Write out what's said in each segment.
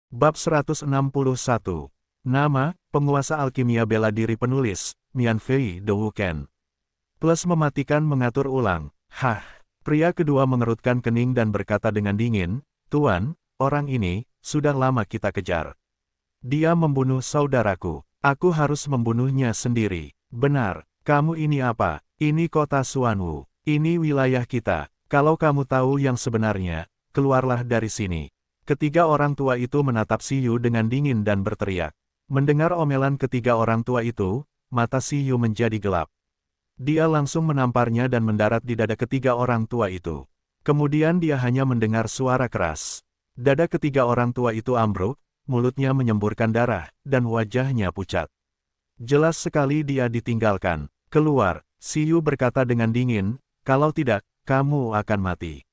Bab 161. Nama, penguasa alkimia bela diri penulis, Mian Fei De Wuken. Plus mematikan mengatur ulang. Hah. Pria kedua mengerutkan kening dan berkata dengan dingin, Tuan, orang ini, sudah lama kita kejar. Dia membunuh saudaraku. Aku harus membunuhnya sendiri. Benar, kamu ini apa? Ini kota Xuanwu. Ini wilayah kita. Kalau kamu tahu yang sebenarnya, keluarlah dari sini. Ketiga orang tua itu menatap Si Yu dengan dingin dan berteriak. Mendengar omelan ketiga orang tua itu, mata Si Yu menjadi gelap. Dia langsung menamparnya dan mendarat di dada ketiga orang tua itu. Kemudian dia hanya mendengar suara keras. Dada ketiga orang tua itu ambruk, mulutnya menyemburkan darah, dan wajahnya pucat. Jelas sekali dia ditinggalkan. Keluar, Si Yu berkata dengan dingin, kalau tidak, kamu akan mati.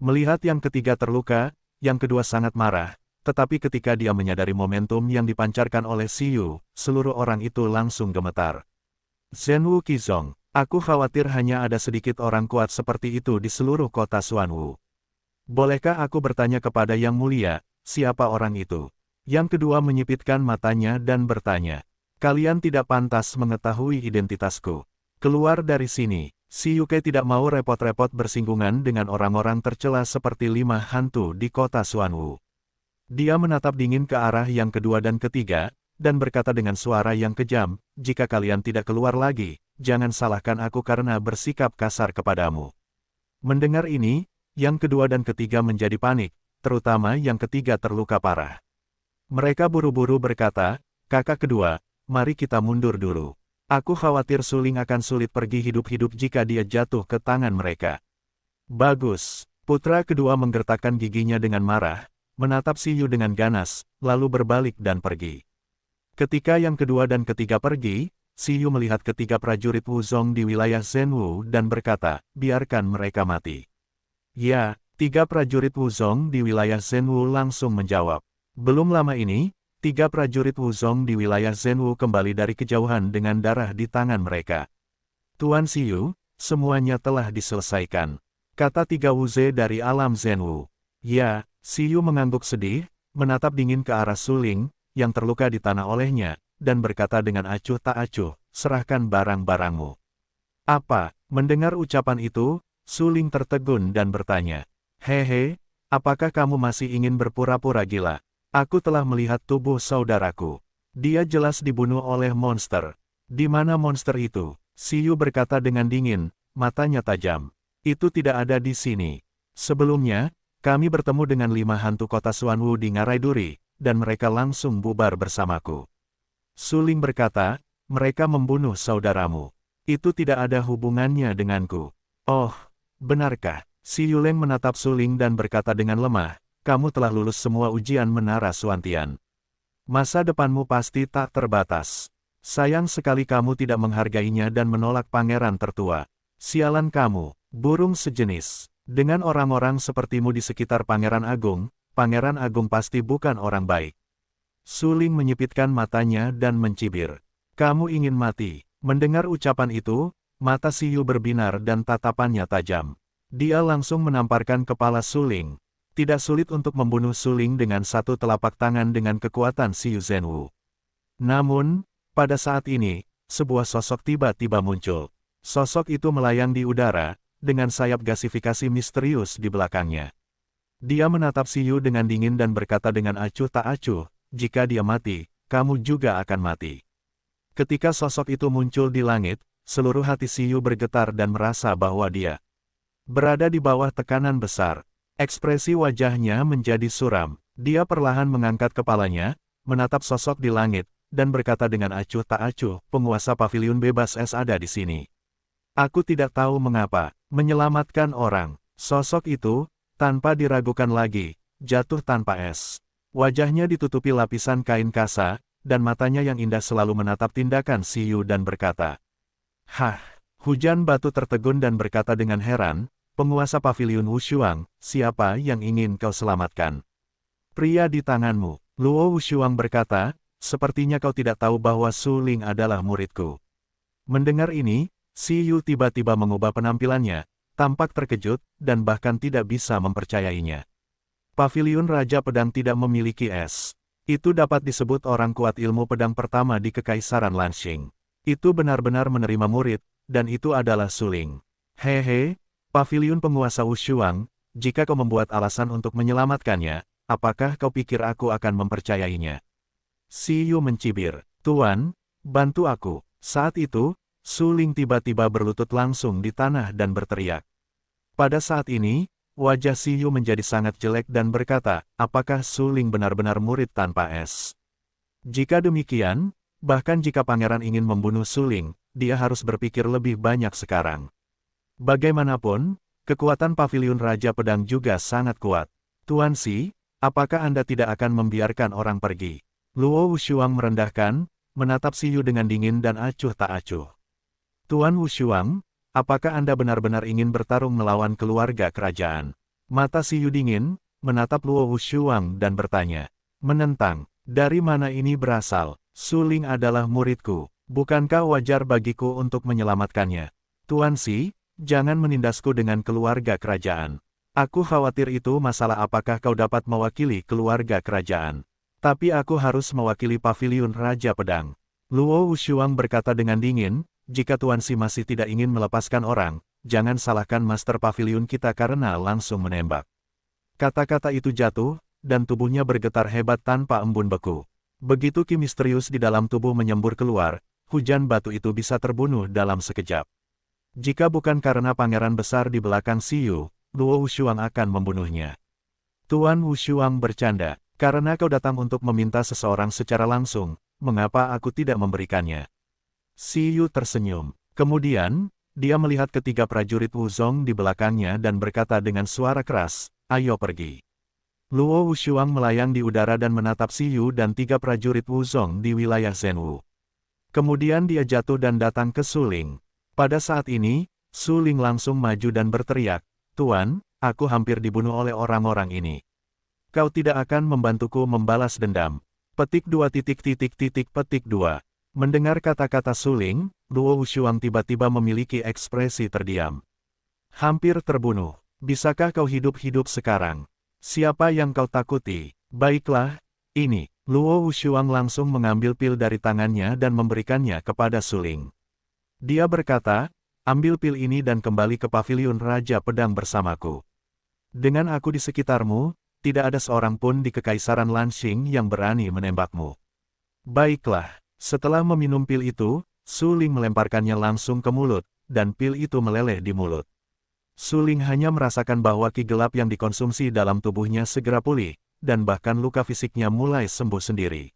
Melihat yang ketiga terluka, yang kedua sangat marah, tetapi ketika dia menyadari momentum yang dipancarkan oleh Si Yu, seluruh orang itu langsung gemetar. Zhenwu Qizong, aku khawatir hanya ada sedikit orang kuat seperti itu di seluruh kota Xuanwu. Bolehkah aku bertanya kepada Yang Mulia, siapa orang itu? Yang kedua menyipitkan matanya dan bertanya, kalian tidak pantas mengetahui identitasku. Keluar dari sini. Si Yuke tidak mau repot-repot bersinggungan dengan orang-orang tercela seperti 5 hantu di kota Xuanwu. Dia menatap dingin ke arah yang kedua dan ketiga, dan berkata dengan suara yang kejam, jika kalian tidak keluar lagi, jangan salahkan aku karena bersikap kasar kepadamu. Mendengar ini, yang kedua dan ketiga menjadi panik, terutama yang ketiga terluka parah. Mereka buru-buru berkata, kakak kedua, mari kita mundur dulu. Aku khawatir Suling akan sulit pergi hidup-hidup jika dia jatuh ke tangan mereka. Bagus. Putra kedua menggertakkan giginya dengan marah, menatap Si Yu dengan ganas, lalu berbalik dan pergi. Ketika yang kedua dan ketiga pergi, Si Yu melihat ketiga prajurit Wuzong di wilayah Zhenwu dan berkata, biarkan mereka mati. Ya, 3 prajurit Wuzong di wilayah Zhenwu langsung menjawab. Belum lama ini, 3 prajurit Wuzong di wilayah Zhenwu kembali dari kejauhan dengan darah di tangan mereka. Tuan Si Yu, semuanya telah diselesaikan. Kata 3 Wuze dari alam Zhenwu. Ya, Si Yu mengangguk sedih, menatap dingin ke arah Suling, yang terluka di tanah olehnya, dan berkata dengan acuh tak acuh, serahkan barang-barangmu. Apa? Mendengar ucapan itu, Suling tertegun dan bertanya. Hehe, apakah kamu masih ingin berpura-pura gila? Aku telah melihat tubuh saudaraku. Dia jelas dibunuh oleh monster. Di mana monster itu? Si Yu berkata dengan dingin, matanya tajam. Itu tidak ada di sini. Sebelumnya, kami bertemu dengan 5 hantu kota Xuanwu di Ngarai Duri, dan mereka langsung bubar bersamaku. Suling berkata, mereka membunuh saudaramu. Itu tidak ada hubungannya denganku. Oh, benarkah? Si Yuleng menatap Suling dan berkata dengan lemah, kamu telah lulus semua ujian menara Suantian. Masa depanmu pasti tak terbatas. Sayang sekali kamu tidak menghargainya dan menolak pangeran tertua. Sialan kamu, burung sejenis. Dengan orang-orang sepertimu di sekitar Pangeran Agung pasti bukan orang baik. Suling menyipitkan matanya dan mencibir. Kamu ingin mati. Mendengar ucapan itu, mata Si Yu berbinar dan tatapannya tajam. Dia langsung menamparkan kepala Suling. Tidak sulit untuk membunuh Suling dengan satu telapak tangan dengan kekuatan Si Yu Zhenwu. Namun, pada saat ini, sebuah sosok tiba-tiba muncul. Sosok itu melayang di udara, dengan sayap gasifikasi misterius di belakangnya. Dia menatap Si Yu dengan dingin dan berkata dengan acuh tak acuh, jika dia mati, kamu juga akan mati. Ketika sosok itu muncul di langit, seluruh hati Si Yu bergetar dan merasa bahwa dia berada di bawah tekanan besar. Ekspresi wajahnya menjadi suram. Dia perlahan mengangkat kepalanya, menatap sosok di langit, dan berkata dengan acuh tak acuh, penguasa paviliun bebas es ada di sini. Aku tidak tahu mengapa, menyelamatkan orang. Sosok itu, tanpa diragukan lagi, jatuh tanpa es. Wajahnya ditutupi lapisan kain kasa, dan matanya yang indah selalu menatap tindakan Si Yu dan berkata, Hah, hujan batu tertegun dan berkata dengan heran, penguasa paviliun Wushuang, siapa yang ingin kau selamatkan? Pria di tanganmu. Luo Wushuang berkata, sepertinya kau tidak tahu bahwa Suling adalah muridku. Mendengar ini, Si Yu tiba-tiba mengubah penampilannya, tampak terkejut, dan bahkan tidak bisa mempercayainya. Paviliun Raja Pedang tidak memiliki es. Itu dapat disebut orang kuat ilmu pedang pertama di Kekaisaran Lanxing. Itu benar-benar menerima murid, dan itu adalah Suling. Hehe, Paviliun Penguasa Wushuang, jika kau membuat alasan untuk menyelamatkannya, apakah kau pikir aku akan mempercayainya? Si Yu mencibir, Tuan, bantu aku. Saat itu, Suling tiba-tiba berlutut langsung di tanah dan berteriak. Pada saat ini, wajah Si Yu menjadi sangat jelek dan berkata, apakah Suling benar-benar murid tanpa es? Jika demikian, bahkan jika pangeran ingin membunuh Suling, dia harus berpikir lebih banyak sekarang. Bagaimanapun, kekuatan Paviliun Raja Pedang juga sangat kuat. Tuan Si, apakah Anda tidak akan membiarkan orang pergi? Luo Wushuang merendahkan, menatap Si Yu dengan dingin dan acuh tak acuh. Tuan Wushuang, apakah Anda benar-benar ingin bertarung melawan keluarga kerajaan? Mata Si Yu dingin, menatap Luo Wushuang dan bertanya. Menentang, dari mana ini berasal? Suling adalah muridku. Bukankah wajar bagiku untuk menyelamatkannya? Tuan Si, jangan menindasku dengan keluarga kerajaan. Aku khawatir itu masalah apakah kau dapat mewakili keluarga kerajaan. Tapi aku harus mewakili Paviliun Raja Pedang. Luo Wushuang berkata dengan dingin, jika Tuan Si masih tidak ingin melepaskan orang, jangan salahkan Master Paviliun kita karena langsung menembak. Kata-kata itu jatuh, dan tubuhnya bergetar hebat tanpa embun beku. Begitu ki misterius di dalam tubuh menyembur keluar, hujan batu itu bisa terbunuh dalam sekejap. Jika bukan karena pangeran besar di belakang Si Yu, Luo Wushuang akan membunuhnya. Tuan Wushuang bercanda, karena kau datang untuk meminta seseorang secara langsung, mengapa aku tidak memberikannya? Si Yu tersenyum. Kemudian, dia melihat ketiga prajurit Wuzong di belakangnya dan berkata dengan suara keras, ayo pergi. Luo Wushuang melayang di udara dan menatap Si Yu dan tiga prajurit Wuzong di wilayah Zhenwu. Kemudian dia jatuh dan datang ke Suling. Pada saat ini, Suling langsung maju dan berteriak, Tuan, aku hampir dibunuh oleh orang-orang ini. Kau tidak akan membantuku membalas dendam. Petik 2. Mendengar kata-kata Suling, Luo Wushuang tiba-tiba memiliki ekspresi terdiam. Hampir terbunuh. Bisakah kau hidup-hidup sekarang? Siapa yang kau takuti? Baiklah, ini. Luo Wushuang langsung mengambil pil dari tangannya dan memberikannya kepada Suling. Dia berkata, ambil pil ini dan kembali ke Paviliun Raja Pedang bersamaku. Dengan aku di sekitarmu, tidak ada seorang pun di Kekaisaran Lanxing yang berani menembakmu. Baiklah, setelah meminum pil itu, Suling melemparkannya langsung ke mulut, dan pil itu meleleh di mulut. Suling hanya merasakan bahwa ki gelap yang dikonsumsi dalam tubuhnya segera pulih, dan bahkan luka fisiknya mulai sembuh sendiri.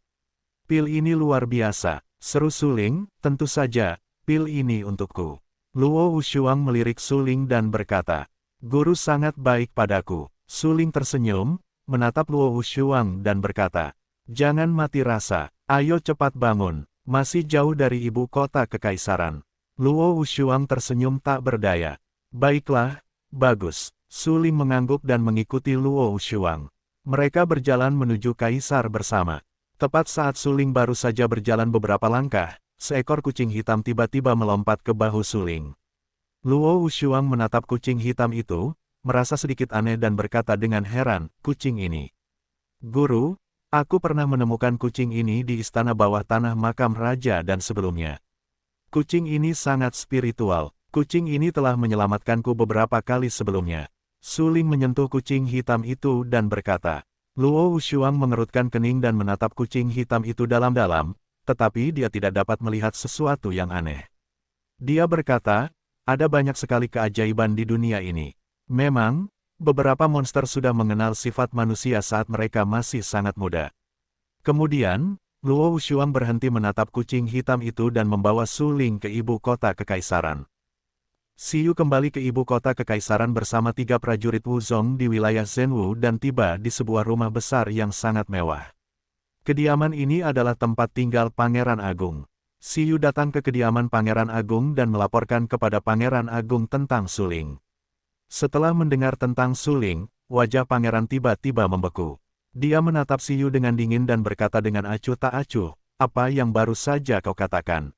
Pil ini luar biasa, seru Suling, tentu saja, pil ini untukku. Luo Wushuang melirik Suling dan berkata, guru sangat baik padaku. Suling tersenyum, menatap Luo Wushuang dan berkata, jangan mati rasa, ayo cepat bangun, masih jauh dari ibu kota kekaisaran. Luo Wushuang tersenyum tak berdaya. Baiklah, bagus. Suling mengangguk dan mengikuti Luo Wushuang. Mereka berjalan menuju kaisar bersama. Tepat saat Suling baru saja berjalan beberapa langkah, seekor kucing hitam tiba-tiba melompat ke bahu Suling. Luo Wushuang menatap kucing hitam itu, merasa sedikit aneh dan berkata dengan heran, kucing ini. Guru, aku pernah menemukan kucing ini di istana bawah tanah makam raja dan sebelumnya. Kucing ini sangat spiritual, kucing ini telah menyelamatkanku beberapa kali sebelumnya. Suling menyentuh kucing hitam itu dan berkata. Luo Wushuang mengerutkan kening dan menatap kucing hitam itu dalam-dalam, tetapi dia tidak dapat melihat sesuatu yang aneh. Dia berkata, ada banyak sekali keajaiban di dunia ini. Memang, beberapa monster sudah mengenal sifat manusia saat mereka masih sangat muda. Kemudian, Luo Wushuang berhenti menatap kucing hitam itu dan membawa Suling ke ibu kota kekaisaran. Si Yu kembali ke ibu kota kekaisaran bersama tiga prajurit Wuzong di wilayah Zhenwu dan tiba di sebuah rumah besar yang sangat mewah. Kediaman ini adalah tempat tinggal Pangeran Agung. Si Yu datang ke kediaman Pangeran Agung dan melaporkan kepada Pangeran Agung tentang Suling. Setelah mendengar tentang Suling, wajah pangeran tiba-tiba membeku. Dia menatap Si Yu dengan dingin dan berkata dengan acuh tak acuh, apa yang baru saja kau katakan?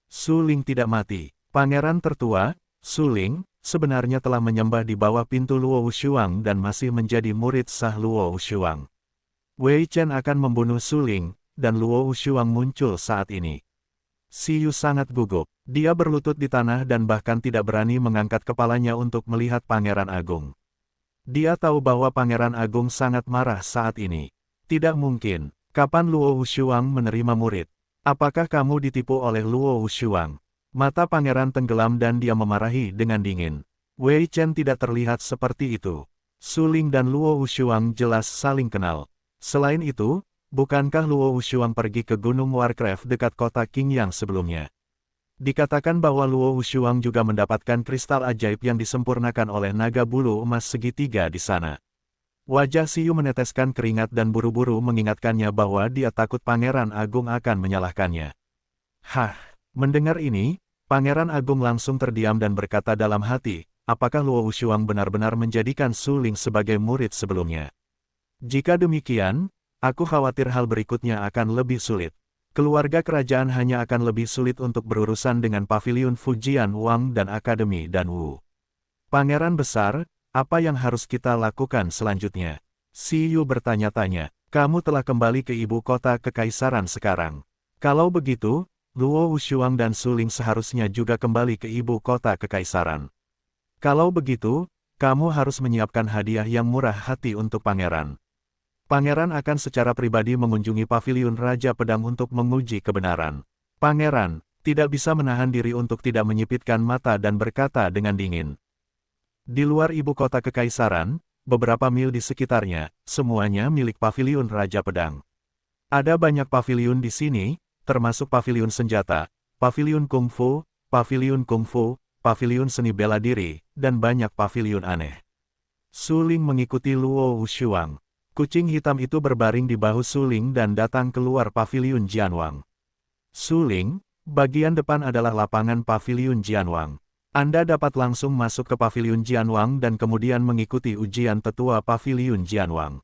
Suling tidak mati. Pangeran tertua, Suling, sebenarnya telah menyembah di bawah pintu Luo Wushuang dan masih menjadi murid sah Luo Wushuang. Wei Chen akan membunuh Su Ling, dan Luo Wushuang muncul saat ini. Si Yu sangat gugup. Dia berlutut di tanah dan bahkan tidak berani mengangkat kepalanya untuk melihat Pangeran Agung. Dia tahu bahwa Pangeran Agung sangat marah saat ini. Tidak mungkin. Kapan Luo Wushuang menerima murid? Apakah kamu ditipu oleh Luo Wushuang? Mata pangeran tenggelam dan dia memarahi dengan dingin. Wei Chen tidak terlihat seperti itu. Su Ling dan Luo Wushuang jelas saling kenal. Selain itu, bukankah Luo Wushuang pergi ke Gunung Warcraft dekat kota Qingyang sebelumnya? Dikatakan bahwa Luo Wushuang juga mendapatkan kristal ajaib yang disempurnakan oleh naga bulu emas segitiga di sana. Wajah Si Yu meneteskan keringat dan buru-buru mengingatkannya bahwa dia takut Pangeran Agung akan menyalahkannya. Hah, mendengar ini, Pangeran Agung langsung terdiam dan berkata dalam hati, apakah Luo Wushuang benar-benar menjadikan Su Ling sebagai murid sebelumnya? Jika demikian, aku khawatir hal berikutnya akan lebih sulit. Keluarga kerajaan hanya akan lebih sulit untuk berurusan dengan Paviliun Fujian Wang dan Akademi Dan Wu. Pangeran besar, apa yang harus kita lakukan selanjutnya? Si Yu bertanya-tanya, kamu telah kembali ke ibu kota kekaisaran sekarang. Kalau begitu, Luo Wushuang dan Su Ling seharusnya juga kembali ke ibu kota kekaisaran. Kalau begitu, kamu harus menyiapkan hadiah yang murah hati untuk pangeran. Pangeran akan secara pribadi mengunjungi Paviliun Raja Pedang untuk menguji kebenaran. Pangeran tidak bisa menahan diri untuk tidak menyipitkan mata dan berkata dengan dingin. Di luar ibu kota kekaisaran, beberapa mil di sekitarnya, semuanya milik Paviliun Raja Pedang. Ada banyak paviliun di sini, termasuk paviliun senjata, paviliun kungfu, paviliun seni bela diri, dan banyak paviliun aneh. Su Ling mengikuti Luo Wushuang. Kucing hitam itu berbaring di bahu Su Ling dan datang keluar paviliun Jianwang. Su Ling, bagian depan adalah lapangan paviliun Jianwang. Anda dapat langsung masuk ke Paviliun Jianwang dan kemudian mengikuti ujian tetua Paviliun Jianwang.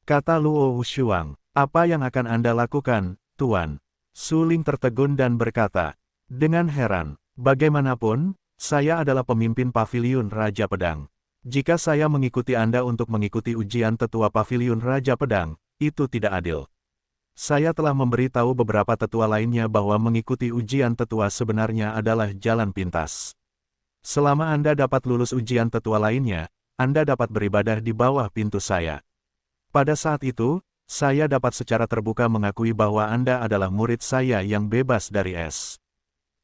Kata Luo Wushuang, apa yang akan Anda lakukan, Tuan? Su Ling tertegun dan berkata, dengan heran, bagaimanapun, saya adalah pemimpin Paviliun Raja Pedang. Jika saya mengikuti Anda untuk mengikuti ujian tetua Paviliun Raja Pedang, itu tidak adil. Saya telah memberitahu beberapa tetua lainnya bahwa mengikuti ujian tetua sebenarnya adalah jalan pintas. Selama Anda dapat lulus ujian tetua lainnya, Anda dapat beribadah di bawah pintu saya. Pada saat itu, saya dapat secara terbuka mengakui bahwa Anda adalah murid saya yang bebas dari es.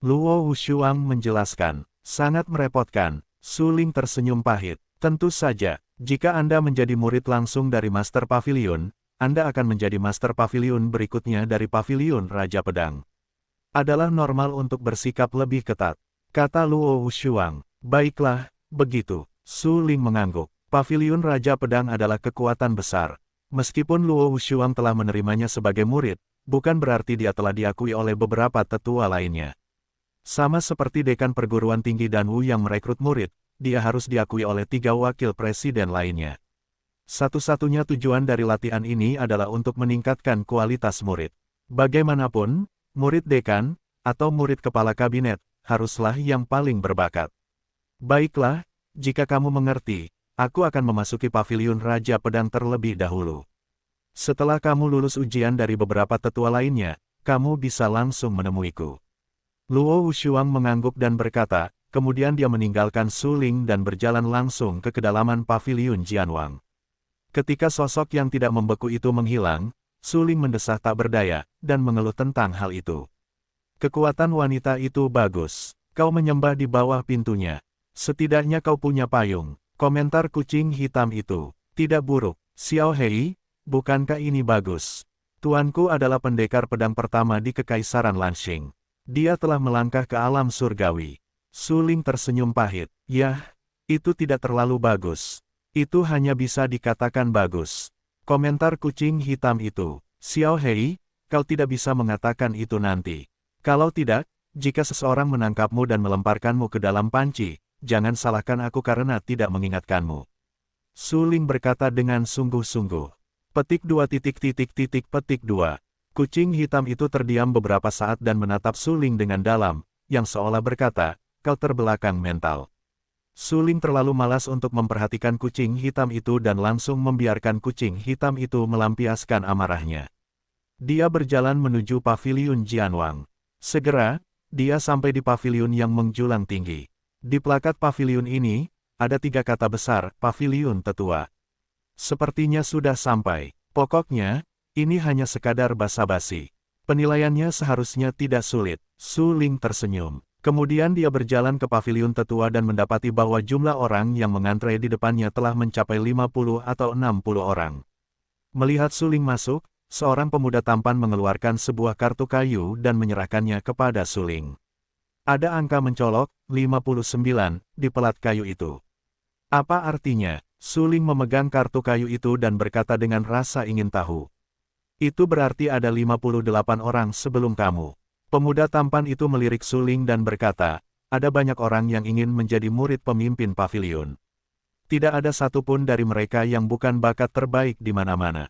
Luo Wushuang menjelaskan, sangat merepotkan. Su Ling tersenyum pahit. Tentu saja, jika Anda menjadi murid langsung dari Master Pavilion, Anda akan menjadi Master Pavilion berikutnya dari Pavilion Raja Pedang. Adalah normal untuk bersikap lebih ketat. Kata Luo Wushuang, baiklah, begitu. Su Ling mengangguk. Paviliun Raja Pedang adalah kekuatan besar. Meskipun Luo Wushuang telah menerimanya sebagai murid, bukan berarti dia telah diakui oleh beberapa tetua lainnya. Sama seperti dekan perguruan tinggi Dan Wu yang merekrut murid, dia harus diakui oleh 3 wakil presiden lainnya. Satu-satunya tujuan dari latihan ini adalah untuk meningkatkan kualitas murid. Bagaimanapun, murid dekan, atau murid kepala kabinet, haruslah yang paling berbakat. Baiklah, jika kamu mengerti, aku akan memasuki Paviliun Raja Pedang terlebih dahulu. Setelah kamu lulus ujian dari beberapa tetua lainnya, kamu bisa langsung menemuiku. Luo Wushuang mengangguk dan berkata, kemudian dia meninggalkan Su Ling dan berjalan langsung ke kedalaman Paviliun Jianwang. Ketika sosok yang tidak membeku itu menghilang, Su Ling mendesah tak berdaya, dan mengeluh tentang hal itu. Kekuatan wanita itu bagus. Kau menyembah di bawah pintunya. Setidaknya kau punya payung. Komentar kucing hitam itu. Tidak buruk. Xiao Hei, bukankah ini bagus? Tuanku adalah pendekar pedang pertama di Kekaisaran Lanxing. Dia telah melangkah ke alam surgawi. Su Ling tersenyum pahit. Yah, itu tidak terlalu bagus. Itu hanya bisa dikatakan bagus. Komentar kucing hitam itu. Xiao Hei, kau tidak bisa mengatakan itu nanti. Kalau tidak, jika seseorang menangkapmu dan melemparkanmu ke dalam panci, jangan salahkan aku karena tidak mengingatkanmu. Su Ling berkata dengan sungguh-sungguh. Petik 2. Kucing hitam itu terdiam beberapa saat dan menatap Su Ling dengan dalam, yang seolah berkata, kau terbelakang mental. Suling terlalu malas untuk memperhatikan kucing hitam itu dan langsung membiarkan kucing hitam itu melampiaskan amarahnya. Dia berjalan menuju paviliun Jianwang. Segera, dia sampai di paviliun yang menjulang tinggi. Di plakat paviliun ini, ada 3 kata besar, paviliun tetua. Sepertinya sudah sampai. Pokoknya, ini hanya sekadar basa-basi. Penilaiannya seharusnya tidak sulit. Suling tersenyum. Kemudian dia berjalan ke paviliun tetua dan mendapati bahwa jumlah orang yang mengantre di depannya telah mencapai 50 atau 60 orang. Melihat Suling masuk, seorang pemuda tampan mengeluarkan sebuah kartu kayu dan menyerahkannya kepada Suling. Ada angka mencolok, 59, di pelat kayu itu. Apa artinya? Suling memegang kartu kayu itu dan berkata dengan rasa ingin tahu. Itu berarti ada 58 orang sebelum kamu. Pemuda tampan itu melirik Suling dan berkata, ada banyak orang yang ingin menjadi murid pemimpin paviliun. Tidak ada satupun dari mereka yang bukan bakat terbaik di mana-mana.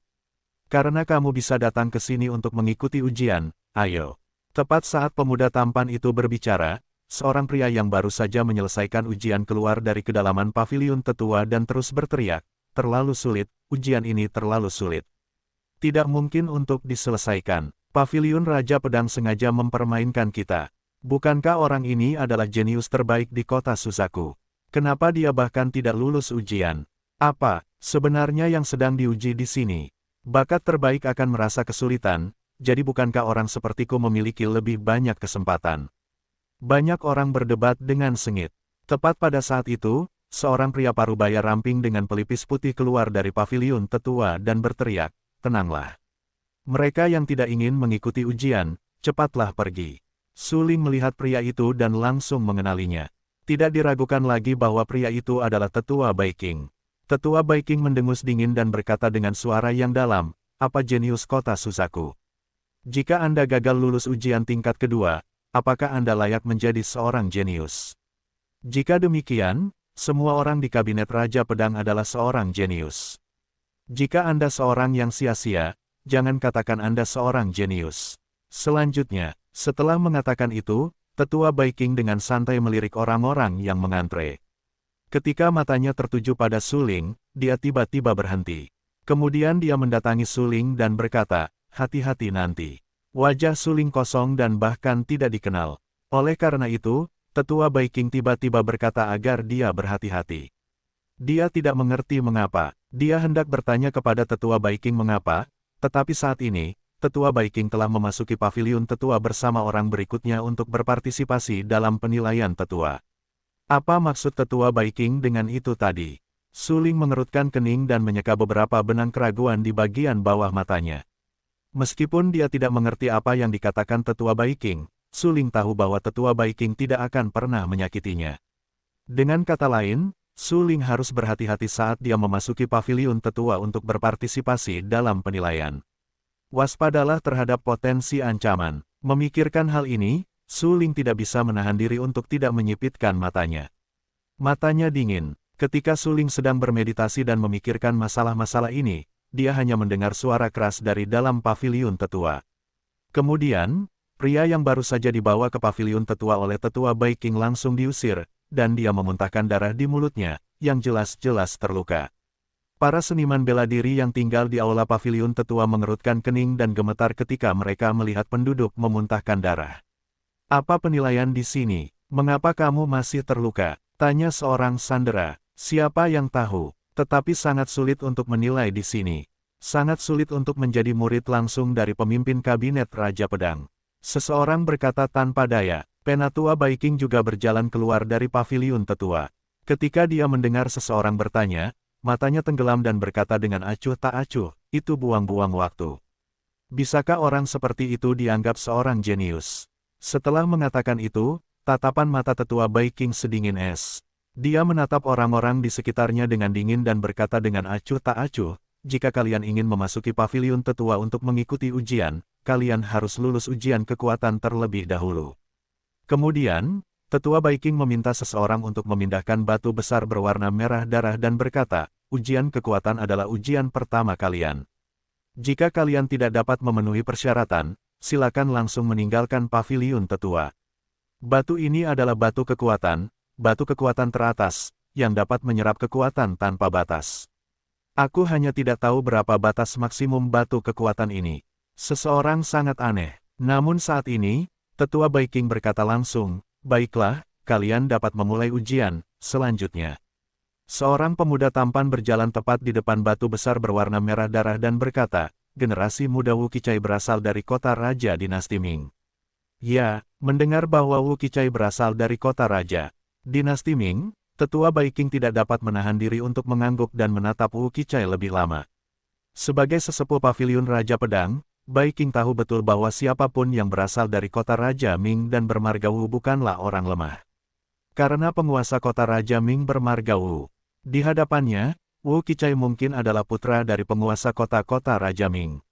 Karena kamu bisa datang ke sini untuk mengikuti ujian, ayo. Tepat saat pemuda tampan itu berbicara, seorang pria yang baru saja menyelesaikan ujian keluar dari kedalaman paviliun tetua dan terus berteriak, terlalu sulit, ujian ini terlalu sulit. Tidak mungkin untuk diselesaikan. Paviliun Raja Pedang sengaja mempermainkan kita. Bukankah orang ini adalah jenius terbaik di kota Suzaku? Kenapa dia bahkan tidak lulus ujian? Apa sebenarnya yang sedang diuji di sini? Bakat terbaik akan merasa kesulitan, jadi bukankah orang sepertiku memiliki lebih banyak kesempatan? Banyak orang berdebat dengan sengit. Tepat pada saat itu, seorang pria parubaya ramping dengan pelipis putih keluar dari paviliun tetua dan berteriak, tenanglah. Mereka yang tidak ingin mengikuti ujian, cepatlah pergi. Suling melihat pria itu dan langsung mengenalinya. Tidak diragukan lagi bahwa pria itu adalah Tetua Baiking. Tetua Baiking mendengus dingin dan berkata dengan suara yang dalam, apa jenius kota Suzaku? Jika Anda gagal lulus ujian tingkat kedua, apakah Anda layak menjadi seorang jenius? Jika demikian, semua orang di kabinet Raja Pedang adalah seorang jenius. Jika Anda seorang yang sia-sia, jangan katakan Anda seorang jenius. Selanjutnya, setelah mengatakan itu, Tetua Baiking dengan santai melirik orang-orang yang mengantre. Ketika matanya tertuju pada Suling, dia tiba-tiba berhenti. Kemudian dia mendatangi Suling dan berkata, hati-hati nanti. Wajah Suling kosong dan bahkan tidak dikenal. Oleh karena itu, Tetua Baiking tiba-tiba berkata agar dia berhati-hati. Dia tidak mengerti mengapa. Dia hendak bertanya kepada Tetua Baiking mengapa, tetapi saat ini, Tetua Baiking telah memasuki paviliun tetua bersama orang berikutnya untuk berpartisipasi dalam penilaian tetua. Apa maksud Tetua Baiking dengan itu tadi? Suling mengerutkan kening dan menyeka beberapa benang keraguan di bagian bawah matanya. Meskipun dia tidak mengerti apa yang dikatakan Tetua Baiking, Suling tahu bahwa Tetua Baiking tidak akan pernah menyakitinya. Dengan kata lain, Suling harus berhati-hati saat dia memasuki paviliun tetua untuk berpartisipasi dalam penilaian. Waspadalah terhadap potensi ancaman. Memikirkan hal ini, Suling tidak bisa menahan diri untuk tidak menyipitkan matanya. Matanya dingin. Ketika Suling sedang bermeditasi dan memikirkan masalah-masalah ini, dia hanya mendengar suara keras dari dalam paviliun tetua. Kemudian, pria yang baru saja dibawa ke paviliun tetua oleh Tetua Baiking langsung diusir, dan dia memuntahkan darah di mulutnya, yang jelas-jelas terluka. Para seniman bela diri yang tinggal di aula paviliun tetua mengerutkan kening dan gemetar ketika mereka melihat penduduk memuntahkan darah. Apa penilaian di sini? Mengapa kamu masih terluka? Tanya seorang sandera. Siapa yang tahu? Tetapi sangat sulit untuk menilai di sini. Sangat sulit untuk menjadi murid langsung dari pemimpin kabinet Raja Pedang. Seseorang berkata tanpa daya. Penatua Baiking juga berjalan keluar dari paviliun tetua. Ketika dia mendengar seseorang bertanya, matanya tenggelam dan berkata dengan acuh tak acuh, itu buang-buang waktu. Bisakah orang seperti itu dianggap seorang jenius? Setelah mengatakan itu, tatapan mata Tetua Baiking sedingin es. Dia menatap orang-orang di sekitarnya dengan dingin dan berkata dengan acuh tak acuh, jika kalian ingin memasuki paviliun tetua untuk mengikuti ujian, kalian harus lulus ujian kekuatan terlebih dahulu. Kemudian, Tetua Baiking meminta seseorang untuk memindahkan batu besar berwarna merah darah dan berkata, ujian kekuatan adalah ujian pertama kalian. Jika kalian tidak dapat memenuhi persyaratan, silakan langsung meninggalkan paviliun tetua. Batu ini adalah batu kekuatan teratas, yang dapat menyerap kekuatan tanpa batas. Aku hanya tidak tahu berapa batas maksimum batu kekuatan ini. Seseorang sangat aneh. Namun saat ini, Tetua Baiking berkata langsung, "Baiklah, kalian dapat memulai ujian selanjutnya." Seorang pemuda tampan berjalan tepat di depan batu besar berwarna merah darah dan berkata, "Generasi muda Wu Qichai berasal dari kota raja dinasti Ming." Ya, mendengar bahwa Wu Qichai berasal dari kota raja dinasti Ming, Tetua Baiking tidak dapat menahan diri untuk mengangguk dan menatap Wu Qichai lebih lama. Sebagai sesepuh paviliun Raja Pedang, Baiking tahu betul bahwa siapapun yang berasal dari kota Raja Ming dan bermarga Wu bukanlah orang lemah. Karena penguasa kota Raja Ming bermarga Wu. Di hadapannya, Wu Qichai mungkin adalah putra dari penguasa kota-kota Raja Ming.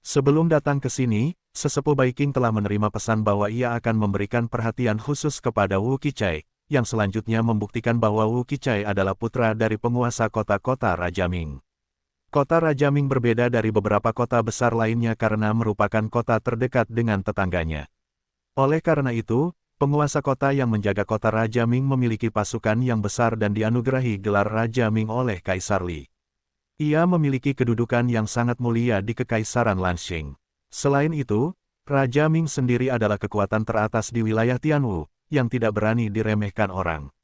Sebelum datang ke sini, sesepuh Baiking telah menerima pesan bahwa ia akan memberikan perhatian khusus kepada Wu Qichai, yang selanjutnya membuktikan bahwa Wu Qichai adalah putra dari penguasa kota-kota Raja Ming. Kota Raja Ming berbeda dari beberapa kota besar lainnya karena merupakan kota terdekat dengan tetangganya. Oleh karena itu, penguasa kota yang menjaga kota Raja Ming memiliki pasukan yang besar dan dianugerahi gelar Raja Ming oleh Kaisar Li. Ia memiliki kedudukan yang sangat mulia di Kekaisaran Lanxing. Selain itu, Raja Ming sendiri adalah kekuatan teratas di wilayah Tianwu, yang tidak berani diremehkan orang.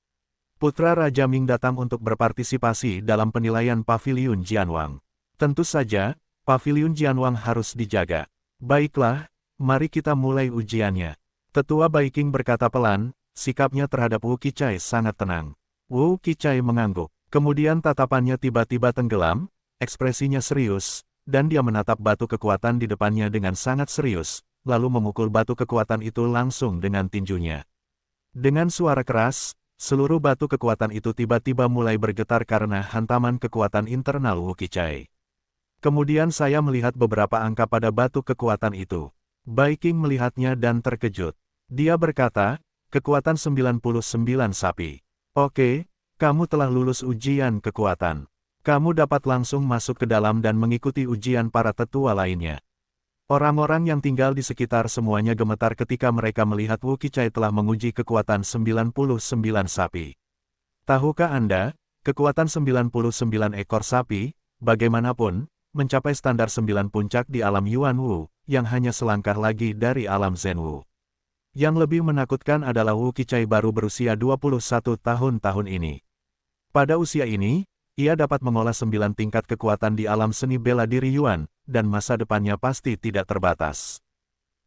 Putra Raja Ming datang untuk berpartisipasi dalam penilaian Paviliun Jianwang. Tentu saja, Paviliun Jianwang harus dijaga. Baiklah, mari kita mulai ujiannya. Tetua Baiking berkata pelan, sikapnya terhadap Wu Qichai sangat tenang. Wu Qichai mengangguk. Kemudian tatapannya tiba-tiba tenggelam, ekspresinya serius, dan dia menatap batu kekuatan di depannya dengan sangat serius, lalu memukul batu kekuatan itu langsung dengan tinjunya. Dengan suara keras, seluruh batu kekuatan itu tiba-tiba mulai bergetar karena hantaman kekuatan internal Wu Qichai. Kemudian saya melihat beberapa angka pada batu kekuatan itu. Baiking melihatnya dan terkejut. Dia berkata, kekuatan 99 sapi. Oke, kamu telah lulus ujian kekuatan. Kamu dapat langsung masuk ke dalam dan mengikuti ujian para tetua lainnya. Orang-orang yang tinggal di sekitar semuanya gemetar ketika mereka melihat Wu Qichai telah menguji kekuatan 99 sapi. Tahukah Anda, kekuatan 99 ekor sapi, bagaimanapun, mencapai standar 9 puncak di alam Yuan Wu, yang hanya selangkah lagi dari alam Zen Wu. Yang lebih menakutkan adalah Wu Qichai baru berusia 21 tahun ini. Pada usia ini, ia dapat mengolah 9 tingkat kekuatan di alam seni bela diri Yuan, dan masa depannya pasti tidak terbatas.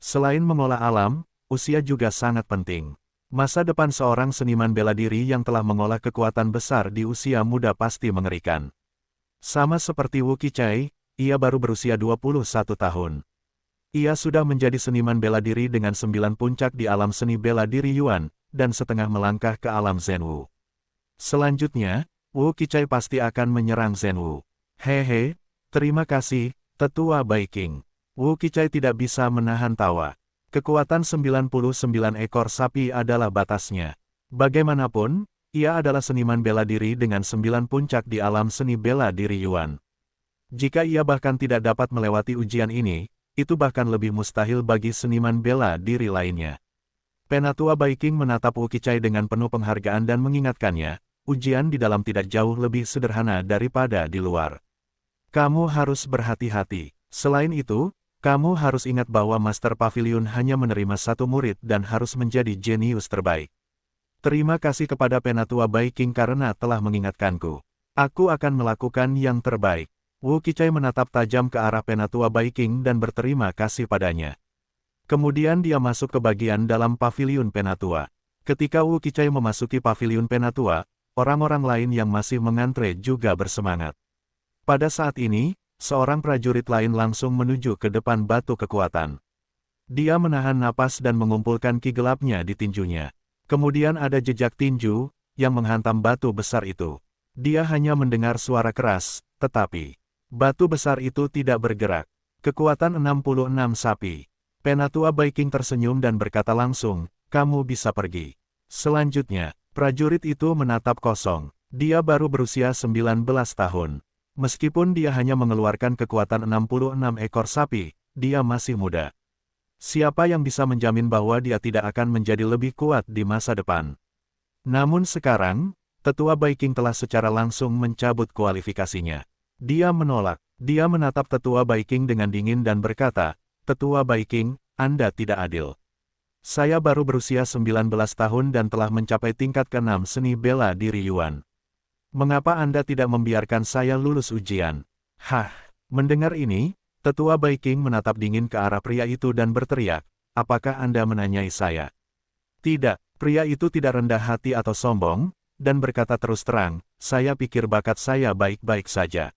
Selain mengolah alam, usia juga sangat penting. Masa depan seorang seniman bela diri yang telah mengolah kekuatan besar di usia muda pasti mengerikan. Sama seperti Wu Qichai, ia baru berusia 21 tahun. Ia sudah menjadi seniman bela diri dengan 9 puncak di alam seni bela diri Yuan, dan setengah melangkah ke alam Zen Wu. Selanjutnya, Wu Qichai pasti akan menyerang Zen Wu. Hehe, terima kasih, Tetua Baiking. Wu Qichai tidak bisa menahan tawa. Kekuatan 99 ekor sapi adalah batasnya. Bagaimanapun, ia adalah seniman bela diri dengan 9 puncak di alam seni bela diri Yuan. Jika ia bahkan tidak dapat melewati ujian ini, itu bahkan lebih mustahil bagi seniman bela diri lainnya. Penatua Baiking menatap Wu Qichai dengan penuh penghargaan dan mengingatkannya, ujian di dalam tidak jauh lebih sederhana daripada di luar. Kamu harus berhati-hati. Selain itu, kamu harus ingat bahwa Master Pavilion hanya menerima satu murid dan harus menjadi jenius terbaik. Terima kasih kepada Penatua Baiking karena telah mengingatkanku. Aku akan melakukan yang terbaik. Wu Qichai menatap tajam ke arah Penatua Baiking dan berterima kasih padanya. Kemudian dia masuk ke bagian dalam Paviliun Penatua. Ketika Wu Qichai memasuki Paviliun Penatua, orang-orang lain yang masih mengantre juga bersemangat. Pada saat ini, seorang prajurit lain langsung menuju ke depan batu kekuatan. Dia menahan napas dan mengumpulkan ki gelapnya di tinjunya. Kemudian ada jejak tinju, yang menghantam batu besar itu. Dia hanya mendengar suara keras, tetapi batu besar itu tidak bergerak. Kekuatan 66 sapi. Penatua Baiking tersenyum dan berkata langsung, kamu bisa pergi. Selanjutnya, prajurit itu menatap kosong. Dia baru berusia 19 tahun. Meskipun dia hanya mengeluarkan kekuatan 66 ekor sapi, dia masih muda. Siapa yang bisa menjamin bahwa dia tidak akan menjadi lebih kuat di masa depan? Namun sekarang, Tetua Baiking telah secara langsung mencabut kualifikasinya. Dia menolak. Dia menatap Tetua Baiking dengan dingin dan berkata, "Tetua Baiking, Anda tidak adil. Saya baru berusia 19 tahun dan telah mencapai tingkat ke-6 seni bela diri Yuan. Mengapa Anda tidak membiarkan saya lulus ujian?" Hah, mendengar ini, Tetua Baiking menatap dingin ke arah pria itu dan berteriak, "Apakah Anda menanyai saya?" Tidak, pria itu tidak rendah hati atau sombong, dan berkata terus terang, "Saya pikir bakat saya baik-baik saja.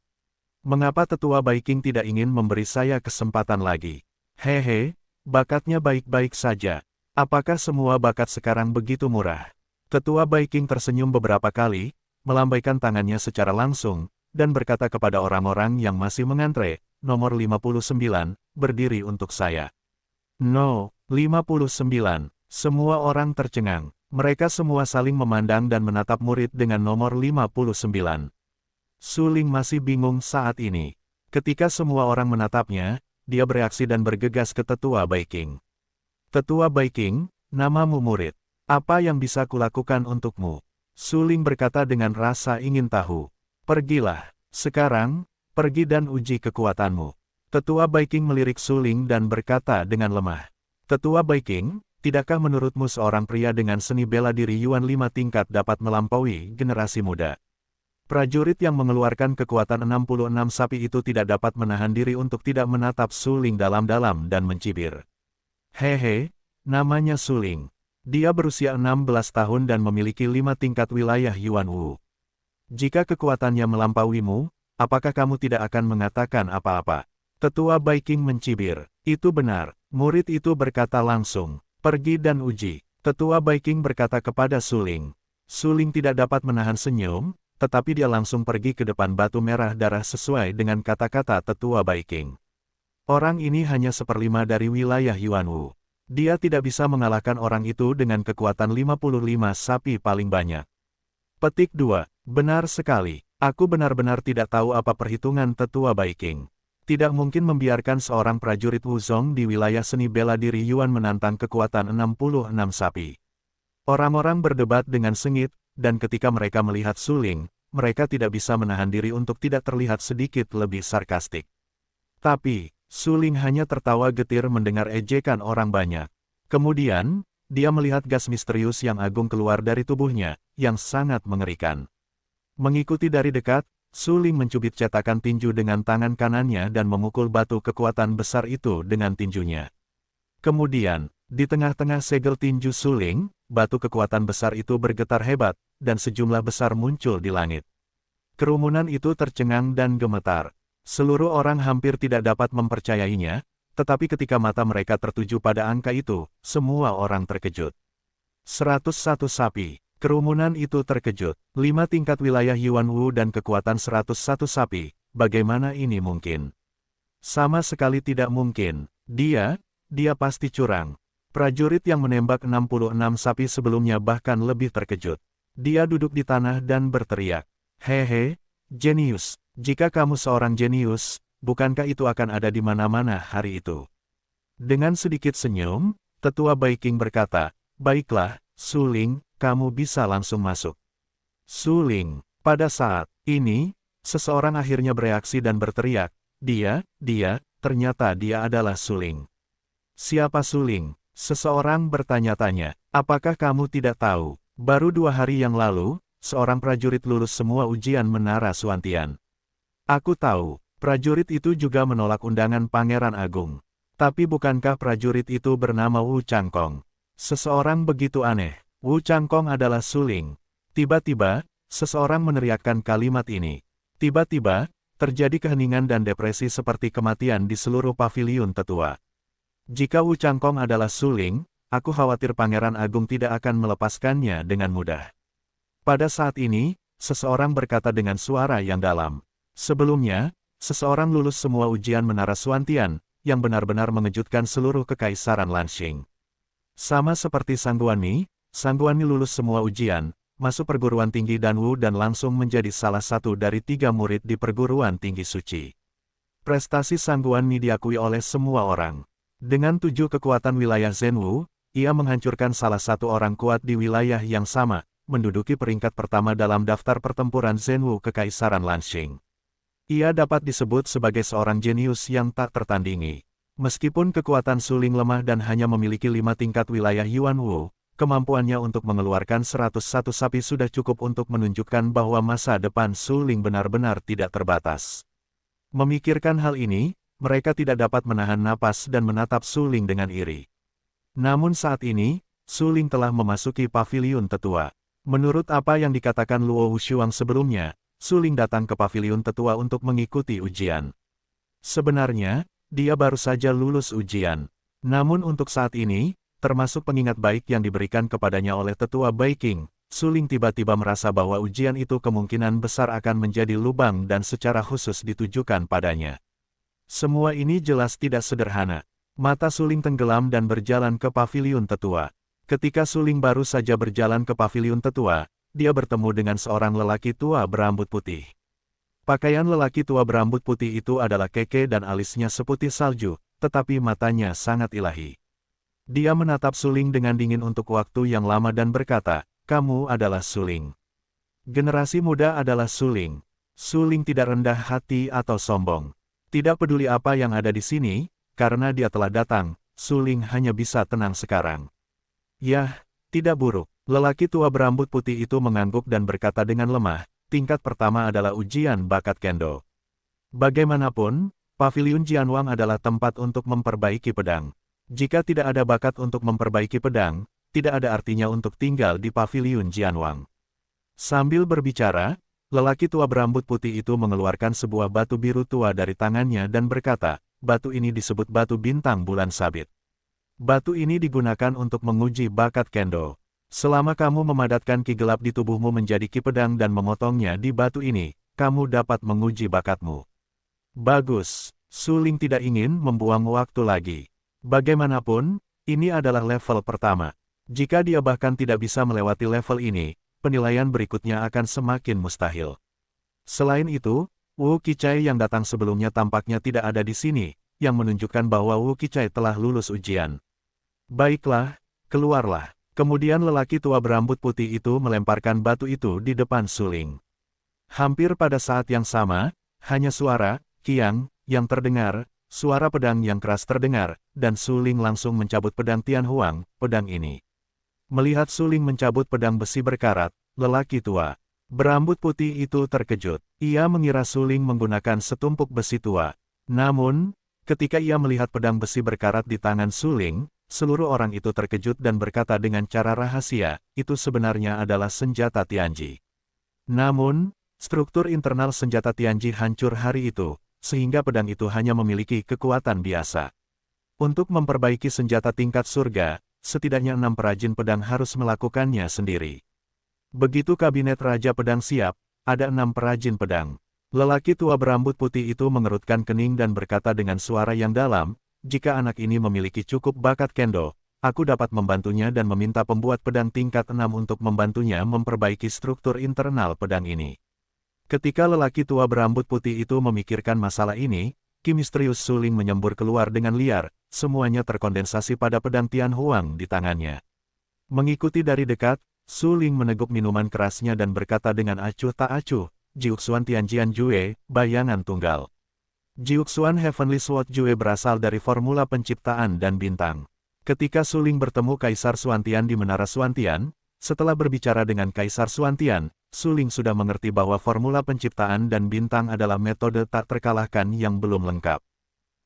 Mengapa Tetua Baiking tidak ingin memberi saya kesempatan lagi? Hehe, bakatnya baik-baik saja. Apakah semua bakat sekarang begitu murah?" Tetua Baiking tersenyum beberapa kali, melambaikan tangannya secara langsung, dan berkata kepada orang-orang yang masih mengantre, "Nomor 59, berdiri untuk saya." No, 59. Semua orang tercengang. Mereka semua saling memandang dan menatap murid dengan nomor 59. Su Ling masih bingung saat ini. Ketika semua orang menatapnya, dia bereaksi dan bergegas ke Tetua Baiking. "Tetua Baiking, namamu murid. Apa yang bisa kulakukan untukmu?" Su Ling berkata dengan rasa ingin tahu. "Pergilah. Sekarang, pergi dan uji kekuatanmu." Tetua Baiking melirik Su Ling dan berkata dengan lemah. "Tetua Baiking, tidakkah menurutmu seorang pria dengan seni bela diri Yuan 5 tingkat dapat melampaui generasi muda? Prajurit yang mengeluarkan kekuatan 66 sapi itu tidak dapat menahan diri untuk tidak menatap Su Ling dalam-dalam dan mencibir. Hehe, namanya Su Ling. Dia berusia 16 tahun dan memiliki 5 tingkat wilayah Yuan Wu. Jika kekuatannya melampauimu, apakah kamu tidak akan mengatakan apa-apa?" Tetua Baiking mencibir. "Itu benar," murid itu berkata langsung. "Pergi dan uji." Tetua Baiking berkata kepada Su Ling. Su Ling tidak dapat menahan senyum, tetapi dia langsung pergi ke depan batu merah darah sesuai dengan kata-kata Tetua Baiking. Orang ini hanya 1/5 dari wilayah Yuan Wu. Dia tidak bisa mengalahkan orang itu dengan kekuatan 55 sapi paling banyak. Petik 2. Benar sekali. Aku benar-benar tidak tahu apa perhitungan Tetua Baiking. Tidak mungkin membiarkan seorang prajurit Wuzong di wilayah seni bela diri Yuan menantang kekuatan 66 sapi. Orang-orang berdebat dengan sengit, dan ketika mereka melihat Su Ling, mereka tidak bisa menahan diri untuk tidak terlihat sedikit lebih sarkastik. Tapi, Su Ling hanya tertawa getir mendengar ejekan orang banyak. Kemudian, dia melihat gas misterius yang agung keluar dari tubuhnya, yang sangat mengerikan. Mengikuti dari dekat, Su Ling mencubit cetakan tinju dengan tangan kanannya dan memukul batu kekuatan besar itu dengan tinjunya. Kemudian, di tengah-tengah segel tinju Su Ling, batu kekuatan besar itu bergetar hebat, dan sejumlah besar muncul di langit. Kerumunan itu tercengang dan gemetar. Seluruh orang hampir tidak dapat mempercayainya, tetapi ketika mata mereka tertuju pada angka itu, semua orang terkejut. 101 sapi. Kerumunan itu terkejut. 5 tingkat wilayah Yuan Wu dan kekuatan 101 sapi. Bagaimana ini mungkin? Sama sekali tidak mungkin. Dia pasti curang. Prajurit yang menembak 66 sapi sebelumnya bahkan lebih terkejut. Dia duduk di tanah dan berteriak. "Hehe, jenius. Jika kamu seorang jenius, bukankah itu akan ada di mana-mana hari itu?" Dengan sedikit senyum, Tetua Baiking berkata, "Baiklah, Su Ling, kamu bisa langsung masuk." Su Ling. Pada saat ini, seseorang akhirnya bereaksi dan berteriak, ternyata dia adalah Su Ling." "Siapa Su Ling?" Seseorang bertanya-tanya. "Apakah kamu tidak tahu? Baru 2 hari yang lalu, seorang prajurit lulus semua ujian menara Suantian." "Aku tahu, prajurit itu juga menolak undangan Pangeran Agung. Tapi bukankah prajurit itu bernama Wu Changkong?" Seseorang begitu aneh. Wu Changkong adalah Su Ling. Tiba-tiba, seseorang meneriakkan kalimat ini. Tiba-tiba, terjadi keheningan dan depresi seperti kematian di seluruh paviliun tetua. Jika Wu Changkong adalah Su Ling, aku khawatir Pangeran Agung tidak akan melepaskannya dengan mudah. Pada saat ini, seseorang berkata dengan suara yang dalam. Sebelumnya, seseorang lulus semua ujian menara Suantian, yang benar-benar mengejutkan seluruh kekaisaran Lanxing. Sama seperti Sangguanmi lulus semua ujian, masuk perguruan tinggi Danwu dan langsung menjadi salah satu dari 3 murid di perguruan tinggi suci. Prestasi Sangguanmi diakui oleh semua orang. Dengan 7 kekuatan wilayah Zhenwu, ia menghancurkan salah satu orang kuat di wilayah yang sama, menduduki peringkat pertama dalam daftar pertempuran Zhenwu Kekaisaran Lanxing. Ia dapat disebut sebagai seorang jenius yang tak tertandingi. Meskipun kekuatan Su Ling lemah dan hanya memiliki 5 tingkat wilayah Yuanwu, kemampuannya untuk mengeluarkan 101 sapi sudah cukup untuk menunjukkan bahwa masa depan Su Ling benar-benar tidak terbatas. Memikirkan hal ini, mereka tidak dapat menahan napas dan menatap Su Ling dengan iri. Namun saat ini, Su Ling telah memasuki paviliun tetua. Menurut apa yang dikatakan Luo Wushuang sebelumnya, Su Ling datang ke paviliun tetua untuk mengikuti ujian. Sebenarnya, dia baru saja lulus ujian. Namun untuk saat ini, termasuk pengingat baik yang diberikan kepadanya oleh tetua Baiking, Su Ling tiba-tiba merasa bahwa ujian itu kemungkinan besar akan menjadi lubang dan secara khusus ditujukan padanya. Semua ini jelas tidak sederhana. Mata Su Ling tenggelam dan berjalan ke paviliun tetua. Ketika Su Ling baru saja berjalan ke paviliun tetua, dia bertemu dengan seorang lelaki tua berambut putih. Pakaian lelaki tua berambut putih itu adalah keke dan alisnya seputih salju, tetapi matanya sangat ilahi. Dia menatap Su Ling dengan dingin untuk waktu yang lama dan berkata, "Kamu adalah Su Ling. Generasi muda adalah Su Ling." Su Ling tidak rendah hati atau sombong. Tidak peduli apa yang ada di sini, karena dia telah datang, Su Ling hanya bisa tenang sekarang. "Yah, tidak buruk." Lelaki tua berambut putih itu mengangguk dan berkata dengan lemah, "Tingkat pertama adalah ujian bakat kendo. Bagaimanapun, paviliun Jianwang adalah tempat untuk memperbaiki pedang. Jika tidak ada bakat untuk memperbaiki pedang, tidak ada artinya untuk tinggal di paviliun Jianwang." Sambil berbicara, lelaki tua berambut putih itu mengeluarkan sebuah batu biru tua dari tangannya dan berkata, "Batu ini disebut batu bintang bulan sabit. Batu ini digunakan untuk menguji bakat kendo. Selama kamu memadatkan ki gelap di tubuhmu menjadi ki pedang dan memotongnya di batu ini, kamu dapat menguji bakatmu." Bagus, Su Ling tidak ingin membuang waktu lagi. Bagaimanapun, ini adalah level pertama. Jika dia bahkan tidak bisa melewati level ini, penilaian berikutnya akan semakin mustahil. Selain itu, Wu Qichai yang datang sebelumnya tampaknya tidak ada di sini, yang menunjukkan bahwa Wu Qichai telah lulus ujian. "Baiklah, keluarlah." Kemudian lelaki tua berambut putih itu melemparkan batu itu di depan Su Ling. Hampir pada saat yang sama, hanya suara, kiang, yang terdengar, suara pedang yang keras terdengar, dan Su Ling langsung mencabut pedang Tianhuang, pedang ini. Melihat Su Ling mencabut pedang besi berkarat, lelaki tua berambut putih itu terkejut. Ia mengira Su Ling menggunakan setumpuk besi tua. Namun, ketika ia melihat pedang besi berkarat di tangan Su Ling, seluruh orang itu terkejut dan berkata dengan cara rahasia, itu sebenarnya adalah senjata Tianji. Namun, struktur internal senjata Tianji hancur hari itu, sehingga pedang itu hanya memiliki kekuatan biasa. Untuk memperbaiki senjata tingkat surga, setidaknya 6 perajin pedang harus melakukannya sendiri. Begitu kabinet Raja Pedang siap, ada 6 perajin pedang. Lelaki tua berambut putih itu mengerutkan kening dan berkata dengan suara yang dalam, "Jika anak ini memiliki cukup bakat kendo, aku dapat membantunya dan meminta pembuat pedang tingkat 6 untuk membantunya memperbaiki struktur internal pedang ini." Ketika lelaki tua berambut putih itu memikirkan masalah ini, ki misterius Su Ling menyembur keluar dengan liar, semuanya terkondensasi pada pedang Tianhuang di tangannya. Mengikuti dari dekat, Su Ling meneguk minuman kerasnya dan berkata dengan acuh tak acuh, "Jiuxuan Tianjian Jue, bayangan tunggal." Jiuxuan Heavenly Sword Jue berasal dari formula penciptaan dan bintang. Ketika Su Ling bertemu Kaisar Xuantian di Menara Xuantian, setelah berbicara dengan Kaisar Xuantian, Su Ling sudah mengerti bahwa formula penciptaan dan bintang adalah metode tak terkalahkan yang belum lengkap.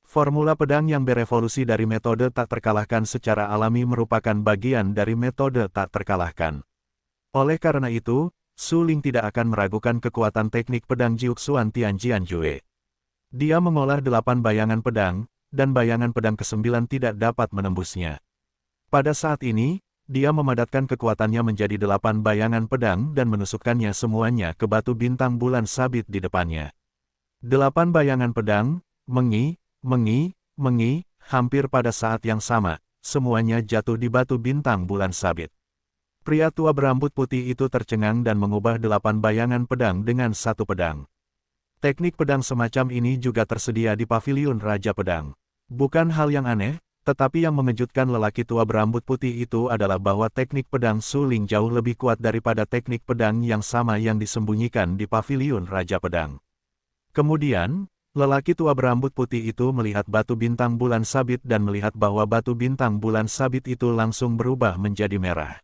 Formula pedang yang berevolusi dari metode tak terkalahkan secara alami merupakan bagian dari metode tak terkalahkan. Oleh karena itu, Su Ling tidak akan meragukan kekuatan teknik pedang Jiuxuan Tianjian Jue. Dia mengolah 8 bayangan pedang, dan bayangan pedang ke-9 tidak dapat menembusnya. Pada saat ini, dia memadatkan kekuatannya menjadi 8 bayangan pedang dan menusukkannya semuanya ke batu bintang bulan sabit di depannya. 8 bayangan pedang, mengi, hampir pada saat yang sama, semuanya jatuh di batu bintang bulan sabit. Pria tua berambut putih itu tercengang dan mengubah 8 bayangan pedang dengan satu pedang. Teknik pedang semacam ini juga tersedia di paviliun Raja Pedang. Bukan hal yang aneh, Tetapi yang mengejutkan lelaki tua berambut putih itu adalah bahwa teknik pedang Suling jauh lebih kuat daripada teknik pedang yang sama yang disembunyikan di paviliun Raja Pedang. Kemudian, lelaki tua berambut putih itu melihat batu bintang bulan sabit dan melihat bahwa batu bintang bulan sabit itu langsung berubah menjadi merah.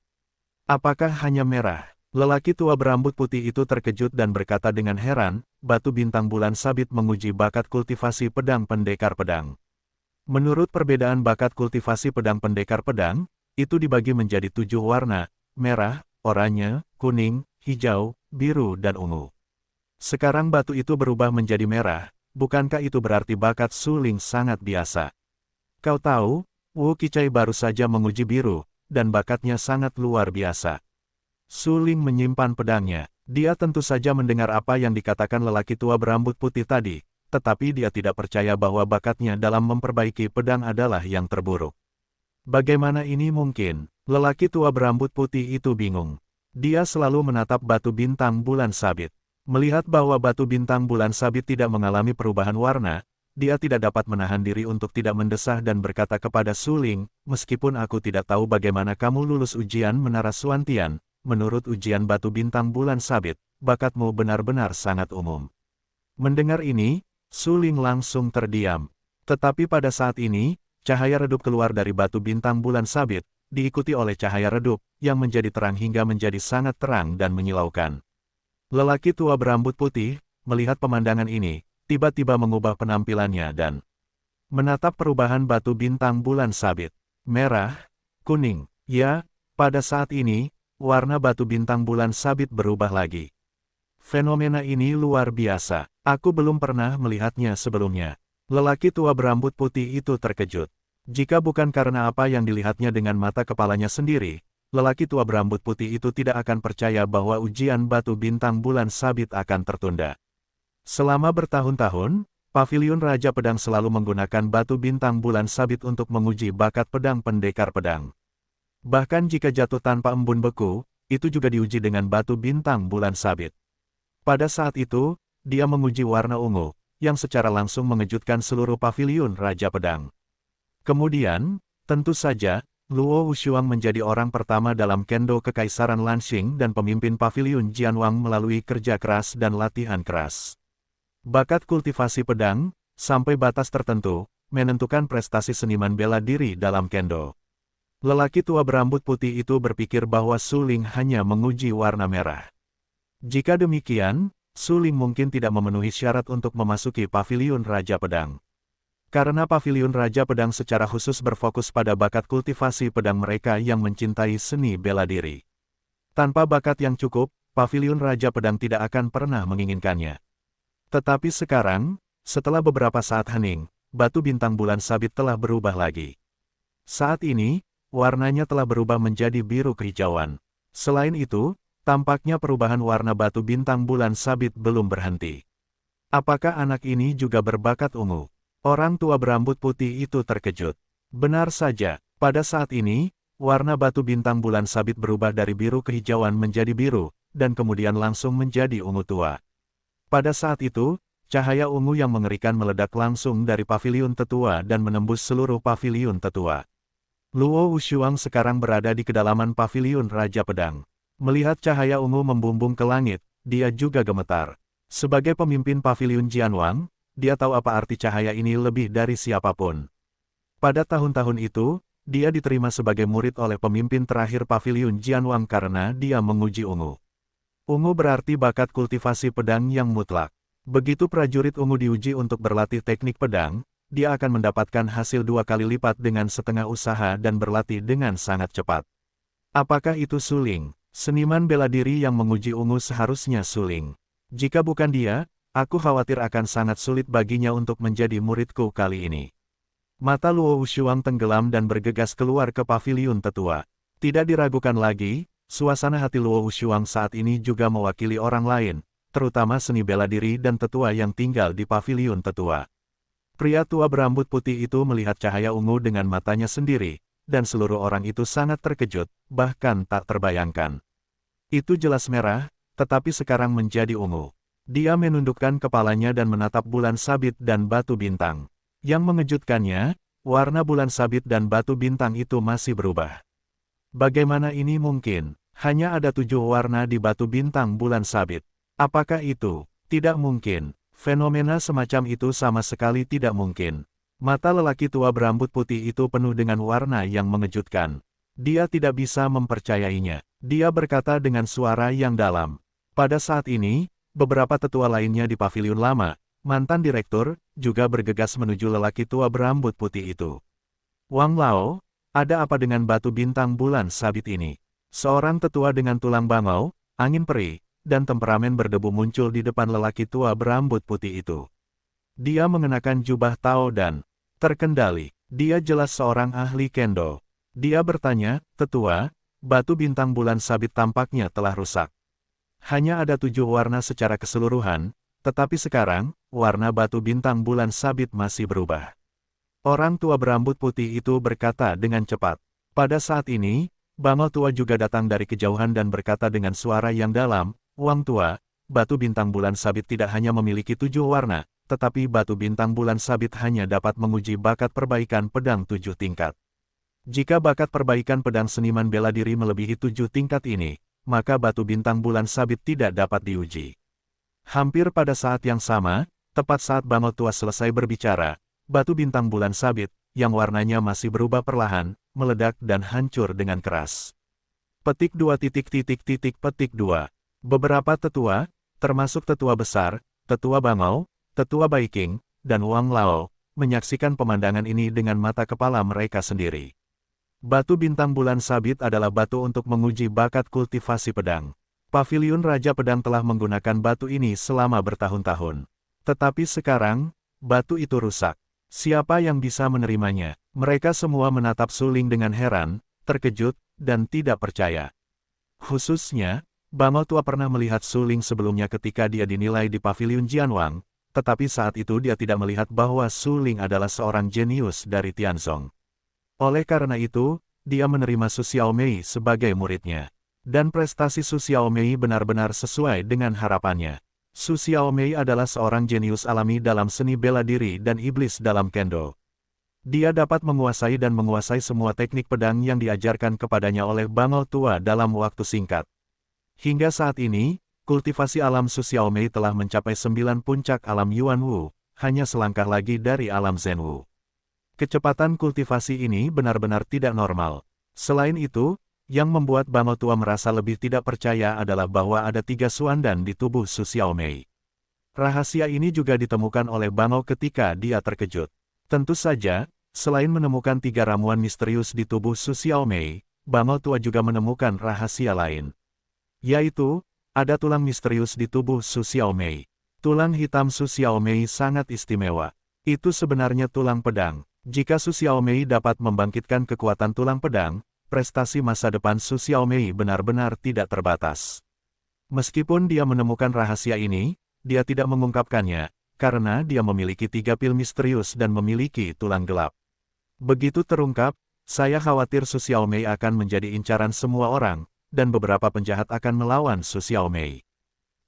Apakah hanya merah? Lelaki tua berambut putih itu terkejut dan berkata dengan heran, batu bintang bulan sabit menguji bakat kultivasi pedang pendekar pedang. Menurut perbedaan bakat kultivasi pedang pendekar pedang, itu dibagi menjadi 7 warna, merah, oranye, kuning, hijau, biru dan ungu. Sekarang batu itu berubah menjadi merah, bukankah itu berarti bakat Suling sangat biasa? Kau tahu, Wu Qichai baru saja menguji biru, dan bakatnya sangat luar biasa. Suling menyimpan pedangnya. Dia tentu saja mendengar apa yang dikatakan lelaki tua berambut putih tadi, tetapi dia tidak percaya bahwa bakatnya dalam memperbaiki pedang adalah yang terburuk. Bagaimana ini mungkin? Lelaki tua berambut putih itu bingung. Dia selalu menatap batu bintang bulan sabit. Melihat bahwa batu bintang bulan sabit tidak mengalami perubahan warna, dia tidak dapat menahan diri untuk tidak mendesah dan berkata kepada Suling, meskipun aku tidak tahu bagaimana kamu lulus ujian Menara Suantian, menurut ujian batu bintang bulan sabit, bakatmu benar-benar sangat umum. Mendengar ini, Suling langsung terdiam. Tetapi pada saat ini, cahaya redup keluar dari batu bintang bulan sabit, diikuti oleh cahaya redup, yang menjadi terang hingga menjadi sangat terang dan menyilaukan. Lelaki tua berambut putih, melihat pemandangan ini, tiba-tiba mengubah penampilannya dan menatap perubahan batu bintang bulan sabit. Merah, kuning, ya, pada saat ini, warna batu bintang bulan sabit berubah lagi. Fenomena ini luar biasa. Aku belum pernah melihatnya sebelumnya. Lelaki tua berambut putih itu terkejut. Jika bukan karena apa yang dilihatnya dengan mata kepalanya sendiri, lelaki tua berambut putih itu tidak akan percaya bahwa ujian batu bintang bulan sabit akan tertunda. Selama bertahun-tahun, paviliun Raja Pedang selalu menggunakan batu bintang bulan sabit untuk menguji bakat pedang pendekar pedang. Bahkan jika jatuh tanpa embun beku, itu juga diuji dengan batu bintang bulan sabit. Pada saat itu, dia menguji warna ungu, yang secara langsung mengejutkan seluruh paviliun Raja Pedang. Kemudian, tentu saja, Luo Wushuang menjadi orang pertama dalam Kendo Kekaisaran Lanxing dan pemimpin paviliun Jianwang melalui kerja keras dan latihan keras. Bakat kultivasi pedang, sampai batas tertentu, menentukan prestasi seniman bela diri dalam Kendo. Lelaki tua berambut putih itu berpikir bahwa Suling hanya menguji warna merah. Jika demikian, Suling mungkin tidak memenuhi syarat untuk memasuki paviliun Raja Pedang. Karena paviliun Raja Pedang secara khusus berfokus pada bakat kultivasi pedang mereka yang mencintai seni bela diri. Tanpa bakat yang cukup, paviliun Raja Pedang tidak akan pernah menginginkannya. Tetapi sekarang, setelah beberapa saat hening, batu bintang bulan sabit telah berubah lagi. Saat ini, warnanya telah berubah menjadi biru kehijauan. Selain itu, tampaknya perubahan warna batu bintang bulan sabit belum berhenti. Apakah anak ini juga berbakat ungu? Orang tua berambut putih itu terkejut. Benar saja, pada saat ini, warna batu bintang bulan sabit berubah dari biru kehijauan menjadi biru, dan kemudian langsung menjadi ungu tua. Pada saat itu, cahaya ungu yang mengerikan meledak langsung dari paviliun tetua dan menembus seluruh paviliun tetua. Luo Wushuang sekarang berada di kedalaman paviliun Raja Pedang. Melihat cahaya ungu membumbung ke langit, dia juga gemetar. Sebagai pemimpin paviliun Jianwang, dia tahu apa arti cahaya ini lebih dari siapapun. Pada tahun-tahun itu, dia diterima sebagai murid oleh pemimpin terakhir paviliun Jianwang karena dia menguji ungu. Ungu berarti bakat kultivasi pedang yang mutlak. Begitu prajurit ungu diuji untuk berlatih teknik pedang, dia akan mendapatkan hasil 2 kali lipat dengan setengah usaha dan berlatih dengan sangat cepat. Apakah itu Suling? Seniman bela diri yang menguji ungu seharusnya Suling. Jika bukan dia, aku khawatir akan sangat sulit baginya untuk menjadi muridku kali ini. Mata Luo Wushuang tenggelam dan bergegas keluar ke paviliun tetua. Tidak diragukan lagi, suasana hati Luo Wushuang saat ini juga mewakili orang lain, terutama seni bela diri dan tetua yang tinggal di paviliun tetua. Pria tua berambut putih itu melihat cahaya ungu dengan matanya sendiri, dan seluruh orang itu sangat terkejut, bahkan tak terbayangkan. Itu jelas merah, tetapi sekarang menjadi ungu. Dia menundukkan kepalanya dan menatap bulan sabit dan batu bintang. Yang mengejutkannya, warna bulan sabit dan batu bintang itu masih berubah. Bagaimana ini mungkin? Hanya ada 7 warna di batu bintang bulan sabit. Apakah itu? Tidak mungkin. Fenomena semacam itu sama sekali tidak mungkin. Mata lelaki tua berambut putih itu penuh dengan warna yang mengejutkan. Dia tidak bisa mempercayainya. Dia berkata dengan suara yang dalam. Pada saat ini, beberapa tetua lainnya di paviliun lama, mantan direktur, juga bergegas menuju lelaki tua berambut putih itu. Wang Lao, ada apa dengan batu bintang bulan sabit ini? Seorang tetua dengan tulang bangau, angin perih, dan temperamen berdebu muncul di depan lelaki tua berambut putih itu. Dia mengenakan jubah Tao dan terkendali. Dia jelas seorang ahli kendo. Dia bertanya, "Tetua, batu bintang bulan sabit tampaknya telah rusak. Hanya ada 7 warna secara keseluruhan, tetapi sekarang, warna batu bintang bulan sabit masih berubah." Orang tua berambut putih itu berkata dengan cepat. Pada saat ini, bangau tua juga datang dari kejauhan dan berkata dengan suara yang dalam, "Wang tua, batu bintang bulan sabit tidak hanya memiliki 7 warna, tetapi batu bintang bulan sabit hanya dapat menguji bakat perbaikan pedang 7 tingkat. Jika bakat perbaikan pedang seniman bela diri melebihi 7 tingkat ini, maka batu bintang bulan sabit tidak dapat diuji." Hampir pada saat yang sama, tepat saat bangau tua selesai berbicara, batu bintang bulan sabit, yang warnanya masih berubah perlahan, meledak dan hancur dengan keras. Petik 2 petik 2. Beberapa tetua, termasuk tetua besar, tetua bangau, tetua Baiking, dan Wang Lao, menyaksikan pemandangan ini dengan mata kepala mereka sendiri. Batu bintang bulan sabit adalah batu untuk menguji bakat kultivasi pedang. Paviliun Raja Pedang telah menggunakan batu ini selama bertahun-tahun. Tetapi sekarang, batu itu rusak. Siapa yang bisa menerimanya? Mereka semua menatap Su Ling dengan heran, terkejut, dan tidak percaya. Khususnya, bangau tua pernah melihat Su Ling sebelumnya ketika dia dinilai di paviliun Jianwang, tetapi saat itu dia tidak melihat bahwa Su Ling adalah seorang jenius dari Tianzong. Oleh karena itu, dia menerima Su Xiaomei sebagai muridnya. Dan prestasi Su Xiaomei benar-benar sesuai dengan harapannya. Su Xiaomei adalah seorang jenius alami dalam seni bela diri dan iblis dalam kendo. Dia dapat menguasai dan menguasai semua teknik pedang yang diajarkan kepadanya oleh bangau tua dalam waktu singkat. Hingga saat ini, kultivasi alam Su Xiaomei telah mencapai 9 puncak alam Yuan Wu, hanya selangkah lagi dari alam Zhen Wu. Kecepatan kultivasi ini benar-benar tidak normal. Selain itu, yang membuat bangau tua merasa lebih tidak percaya adalah bahwa ada 3 suandan di tubuh Su Xiaomei. Rahasia ini juga ditemukan oleh bangau ketika dia terkejut. Tentu saja, selain menemukan 3 ramuan misterius di tubuh Su Xiaomei, bangau tua juga menemukan rahasia lain. Yaitu, ada tulang misterius di tubuh Su Xiaomei. Tulang hitam Su Xiaomei sangat istimewa. Itu sebenarnya tulang pedang. Jika Su Xiaomei dapat membangkitkan kekuatan tulang pedang, prestasi masa depan Su Xiaomei benar-benar tidak terbatas. Meskipun dia menemukan rahasia ini, dia tidak mengungkapkannya, karena dia memiliki 3 pil misterius dan memiliki tulang gelap. Begitu terungkap, saya khawatir Su Xiaomei akan menjadi incaran semua orang, dan beberapa penjahat akan melawan Su Xiaomei.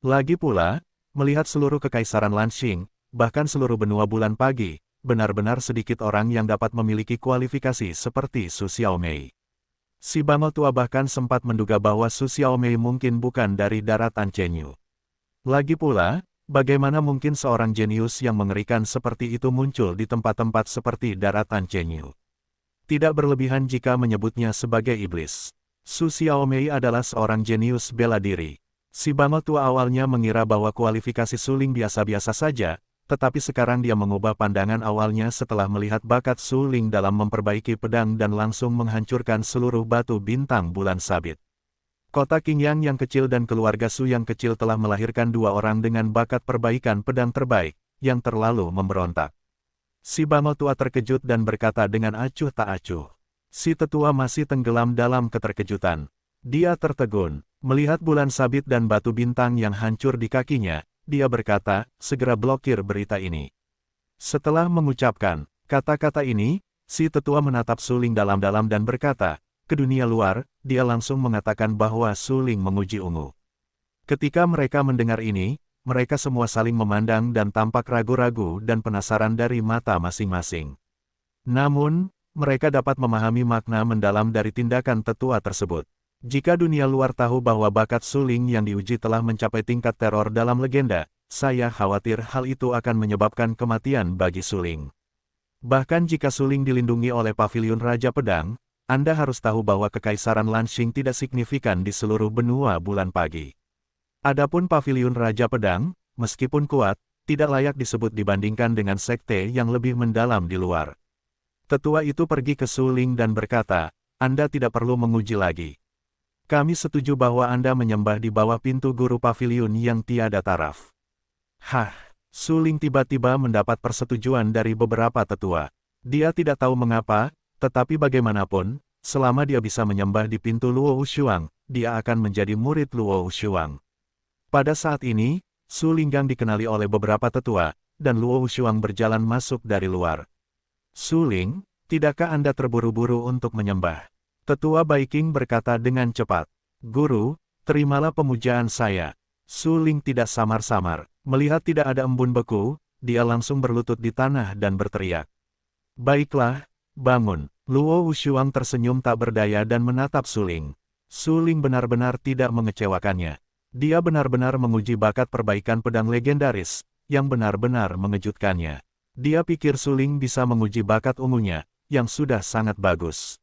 Lagi pula, melihat seluruh kekaisaran Lanxing, bahkan seluruh benua bulan pagi, benar-benar sedikit orang yang dapat memiliki kualifikasi seperti Su Xiaomei. Si bangau tua bahkan sempat menduga bahwa Su Xiaomei mungkin bukan dari daratan Chenyu. Lagi pula, bagaimana mungkin seorang jenius yang mengerikan seperti itu muncul di tempat-tempat seperti daratan Chenyu? Tidak berlebihan jika menyebutnya sebagai iblis. Su Xiaomei adalah seorang jenius bela diri. Si bangau tua awalnya mengira bahwa kualifikasi Su Ling biasa-biasa saja, tetapi sekarang dia mengubah pandangan awalnya setelah melihat bakat Su Ling dalam memperbaiki pedang dan langsung menghancurkan seluruh batu bintang bulan sabit. Kota Qingyang yang kecil dan keluarga Su yang kecil telah melahirkan 2 orang dengan bakat perbaikan pedang terbaik, yang terlalu memberontak. Si bangau tua terkejut dan berkata dengan acuh tak acuh. Si tetua masih tenggelam dalam keterkejutan. Dia tertegun, melihat bulan sabit dan batu bintang yang hancur di kakinya. Dia berkata, "Segera blokir berita ini." Setelah mengucapkan kata-kata ini, si tetua menatap Su Ling dalam-dalam dan berkata, "Ke dunia luar," dia langsung mengatakan bahwa Su Ling menguji ungu. Ketika mereka mendengar ini, mereka semua saling memandang dan tampak ragu-ragu dan penasaran dari mata masing-masing. Namun, mereka dapat memahami makna mendalam dari tindakan tetua tersebut. Jika dunia luar tahu bahwa bakat suling yang diuji telah mencapai tingkat teror dalam legenda, saya khawatir hal itu akan menyebabkan kematian bagi suling. Bahkan jika suling dilindungi oleh Paviliun Raja Pedang, Anda harus tahu bahwa Kekaisaran Lanxing tidak signifikan di seluruh benua bulan pagi. Adapun Paviliun Raja Pedang, meskipun kuat, tidak layak disebut dibandingkan dengan sekte yang lebih mendalam di luar. Tetua itu pergi ke suling dan berkata, Anda tidak perlu menguji lagi. Kami setuju bahwa Anda menyembah di bawah pintu guru paviliun yang tiada taraf. Hah, suling tiba-tiba mendapat persetujuan dari beberapa tetua. Dia tidak tahu mengapa, tetapi bagaimanapun, selama dia bisa menyembah di pintu Luo Wushuang, dia akan menjadi murid Luo Wushuang. Pada saat ini, Su Linggang dikenali oleh beberapa tetua, dan Luo Wushuang berjalan masuk dari luar. Suling, tidakkah Anda terburu-buru untuk menyembah? Tetua Baiking berkata dengan cepat. Guru, terimalah pemujaan saya. Suling tidak samar-samar. Melihat tidak ada embun beku, dia langsung berlutut di tanah dan berteriak. Baiklah, bangun. Luo Wushuang tersenyum tak berdaya dan menatap Suling. Suling benar-benar tidak mengecewakannya. Dia benar-benar menguji bakat perbaikan pedang legendaris, yang benar-benar mengejutkannya. Dia pikir Suling bisa menguji bakat ungunya, yang sudah sangat bagus.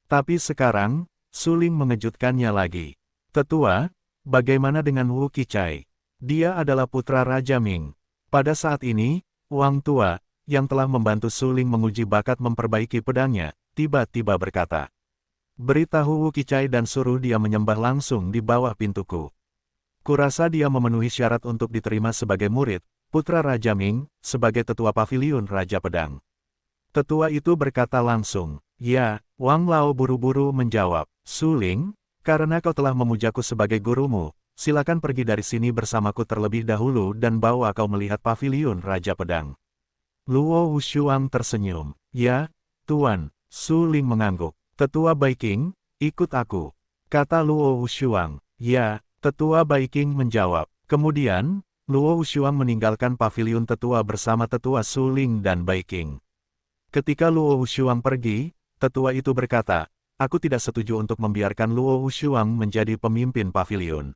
Tapi sekarang, Suling mengejutkannya lagi. Tetua, bagaimana dengan Wu Qichai? Dia adalah putra Raja Ming. Pada saat ini, Wang Tua, yang telah membantu Suling menguji bakat memperbaiki pedangnya, tiba-tiba berkata. Beritahu Wu Qichai dan suruh dia menyembah langsung di bawah pintuku. Kurasa dia memenuhi syarat untuk diterima sebagai murid, putra Raja Ming, sebagai tetua paviliun Raja Pedang. Tetua itu berkata langsung, ya, Wang Lao buru-buru menjawab, Suling, karena kau telah memujaku sebagai gurumu, silakan pergi dari sini bersamaku terlebih dahulu dan bawa kau melihat paviliun Raja Pedang. Luo Wushuang tersenyum, ya, Tuan, Suling mengangguk. Tetua Baiking, ikut aku. Kata Luo Wushuang, ya, Tetua Baiking menjawab. Kemudian, Luo Wushuang meninggalkan paviliun tetua bersama tetua Suling dan Baiking. Ketika Luo Wushuang pergi, tetua itu berkata, aku tidak setuju untuk membiarkan Luo Wushuang menjadi pemimpin paviliun.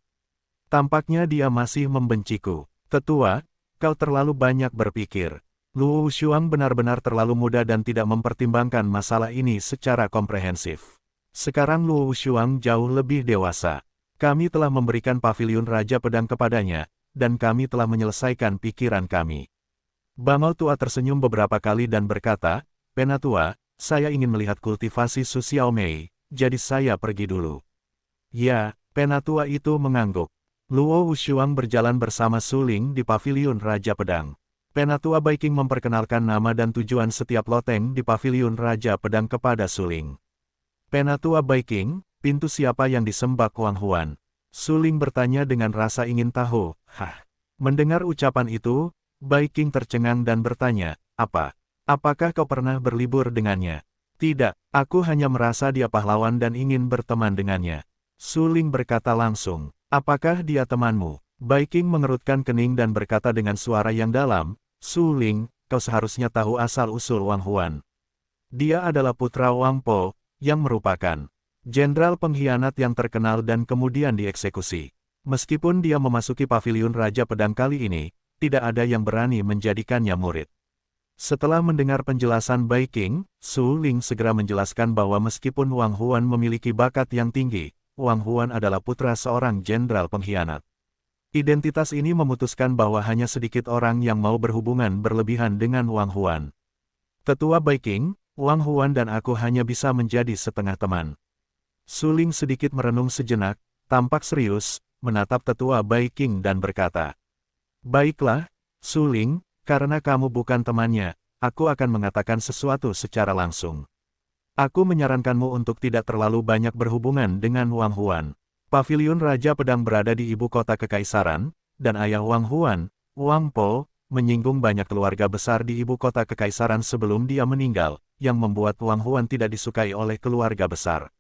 Tampaknya dia masih membenciku. Tetua, kau terlalu banyak berpikir. Luo Wushuang benar-benar terlalu muda dan tidak mempertimbangkan masalah ini secara komprehensif. Sekarang Luo Wushuang jauh lebih dewasa. Kami telah memberikan paviliun Raja Pedang kepadanya, dan kami telah menyelesaikan pikiran kami. Bangau tua tersenyum beberapa kali dan berkata, Penatua, saya ingin melihat kultivasi Su Xiaomei, jadi saya pergi dulu. Ya, Penatua itu mengangguk. Luo Wushuang berjalan bersama Suling di paviliun Raja Pedang. Penatua Baiking memperkenalkan nama dan tujuan setiap loteng di paviliun Raja Pedang kepada Suling. Penatua Baiking, pintu siapa yang disembah Wang Huan? Suling bertanya dengan rasa ingin tahu. Hah. Mendengar ucapan itu, Baiking tercengang dan bertanya, apa? Apakah kau pernah berlibur dengannya? Tidak, aku hanya merasa dia pahlawan dan ingin berteman dengannya. Suling berkata langsung, apakah dia temanmu? Baiking mengerutkan kening dan berkata dengan suara yang dalam, Suling, kau seharusnya tahu asal-usul Wang Huan. Dia adalah putra Wang Po, yang merupakan jenderal pengkhianat yang terkenal dan kemudian dieksekusi. Meskipun dia memasuki paviliun Raja Pedang kali ini, tidak ada yang berani menjadikannya murid. Setelah mendengar penjelasan Baiking, Suling segera menjelaskan bahwa meskipun Wang Huan memiliki bakat yang tinggi, Wang Huan adalah putra seorang jenderal pengkhianat. Identitas ini memutuskan bahwa hanya sedikit orang yang mau berhubungan berlebihan dengan Wang Huan. Tetua Baiking, Wang Huan dan aku hanya bisa menjadi setengah teman. Suling sedikit merenung sejenak, tampak serius, menatap tetua Baiking dan berkata, baiklah, Suling, karena kamu bukan temannya, aku akan mengatakan sesuatu secara langsung. Aku menyarankanmu untuk tidak terlalu banyak berhubungan dengan Wang Huan. Paviliun Raja Pedang berada di ibu kota kekaisaran, dan ayah Wang Huan, Wang Po, menyinggung banyak keluarga besar di ibu kota kekaisaran sebelum dia meninggal, yang membuat Wang Huan tidak disukai oleh keluarga besar.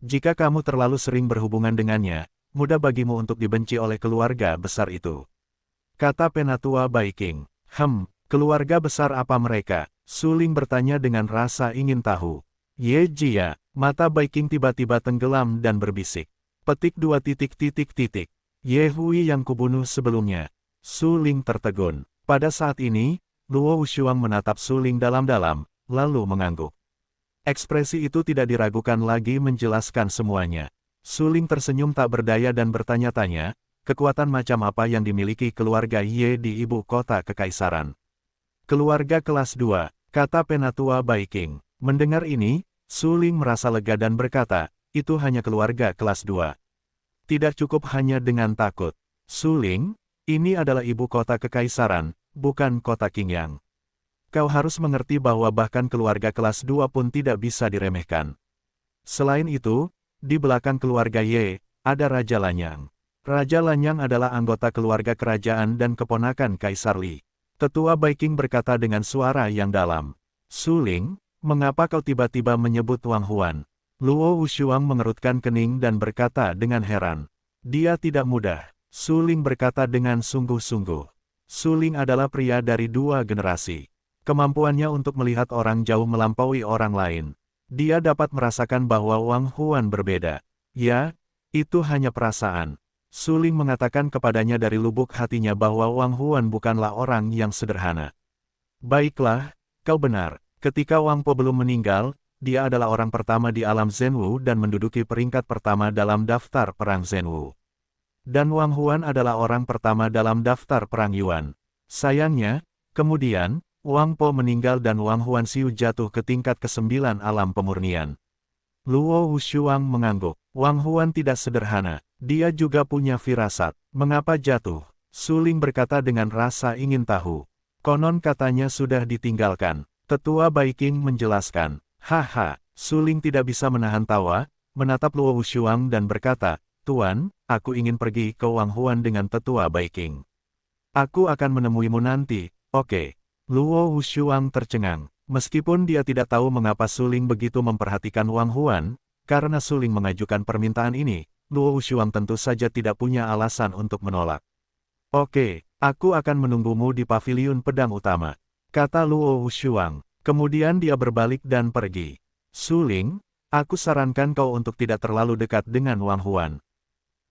Jika kamu terlalu sering berhubungan dengannya, mudah bagimu untuk dibenci oleh keluarga besar itu. Kata Penatua Baiking, keluarga besar apa mereka? Su Ling bertanya dengan rasa ingin tahu. Ye Jia, mata Bai Qing tiba-tiba tenggelam dan berbisik. Petik 2 titik titik titik. Ye Hui yang kubunuh sebelumnya. Su Ling tertegun. Pada saat ini, Luo Wushuang menatap Su Ling dalam-dalam, lalu mengangguk. Ekspresi itu tidak diragukan lagi menjelaskan semuanya. Su Ling tersenyum tak berdaya dan bertanya-tanya, kekuatan macam apa yang dimiliki keluarga Ye di ibu kota kekaisaran. Keluarga kelas 2, kata Penatua Bai Qing. Mendengar ini, Su Ling merasa lega dan berkata, itu hanya keluarga kelas 2. Tidak cukup hanya dengan takut. Su Ling, ini adalah ibu kota kekaisaran, bukan kota Qingyang. Kau harus mengerti bahwa bahkan keluarga kelas 2 pun tidak bisa diremehkan. Selain itu, di belakang keluarga Ye, ada Raja Lanyang. Raja Lanyang adalah anggota keluarga kerajaan dan keponakan Kaisar Li. Tetua Bai Qing berkata dengan suara yang dalam. Su Ling, mengapa kau tiba-tiba menyebut Wang Huan? Luo Wushuang mengerutkan kening dan berkata dengan heran. Dia tidak mudah. Su Ling berkata dengan sungguh-sungguh. Su Ling adalah pria dari 2 generasi. Kemampuannya untuk melihat orang jauh melampaui orang lain. Dia dapat merasakan bahwa Wang Huan berbeda. Ya, itu hanya perasaan. Su Ling mengatakan kepadanya dari lubuk hatinya bahwa Wang Huan bukanlah orang yang sederhana. Baiklah, kau benar. Ketika Wang Po belum meninggal, dia adalah orang pertama di alam Zhenwu dan menduduki peringkat pertama dalam daftar perang Zhenwu. Dan Wang Huan adalah orang pertama dalam daftar perang Yuan. Sayangnya, kemudian, Wang Po meninggal dan Wang Huan Xiu jatuh ke tingkat ke-9 alam pemurnian. Luo Wushuang mengangguk. Wang Huan tidak sederhana. Dia juga punya firasat. Mengapa jatuh? Su Ling berkata dengan rasa ingin tahu. Konon katanya sudah ditinggalkan. Tetua Bai Qing menjelaskan. Haha, Su Ling tidak bisa menahan tawa, menatap Luo Wushuang dan berkata, Tuan, aku ingin pergi ke Wang Huan dengan Tetua Bai Qing. Aku akan menemuimu nanti, oke. Luo Wushuang tercengang. Meskipun dia tidak tahu mengapa Su Ling begitu memperhatikan Wang Huan, karena Su Ling mengajukan permintaan ini, Luo Wushuang tentu saja tidak punya alasan untuk menolak. Oke, aku akan menunggumu di paviliun pedang utama, kata Luo Wushuang. Kemudian dia berbalik dan pergi. Su Ling, aku sarankan kau untuk tidak terlalu dekat dengan Wang Huan.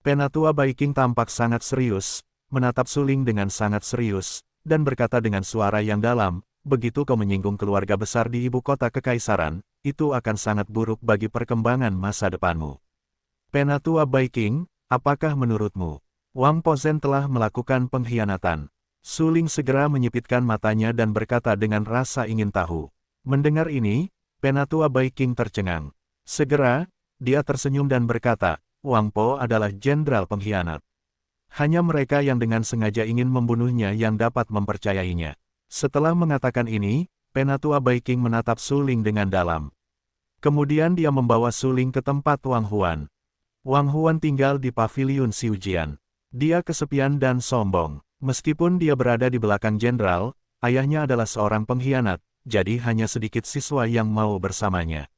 Penatua Bai Qing tampak sangat serius, menatap Su Ling dengan sangat serius, dan berkata dengan suara yang dalam, begitu kau menyinggung keluarga besar di ibu kota kekaisaran, itu akan sangat buruk bagi perkembangan masa depanmu. Penatua Bai Qing, apakah menurutmu, Wang Po Zhen telah melakukan pengkhianatan? Su Ling segera menyipitkan matanya dan berkata dengan rasa ingin tahu. Mendengar ini, Penatua Bai Qing tercengang. Segera, dia tersenyum dan berkata, Wang Po adalah jenderal pengkhianat. Hanya mereka yang dengan sengaja ingin membunuhnya yang dapat mempercayainya. Setelah mengatakan ini, Penatua Bai Qing menatap Su Ling dengan dalam. Kemudian dia membawa Su Ling ke tempat Wang Huan. Wang Huan tinggal di paviliun Xiujian. Dia kesepian dan sombong. Meskipun dia berada di belakang jenderal, ayahnya adalah seorang pengkhianat, jadi hanya sedikit siswa yang mau bersamanya.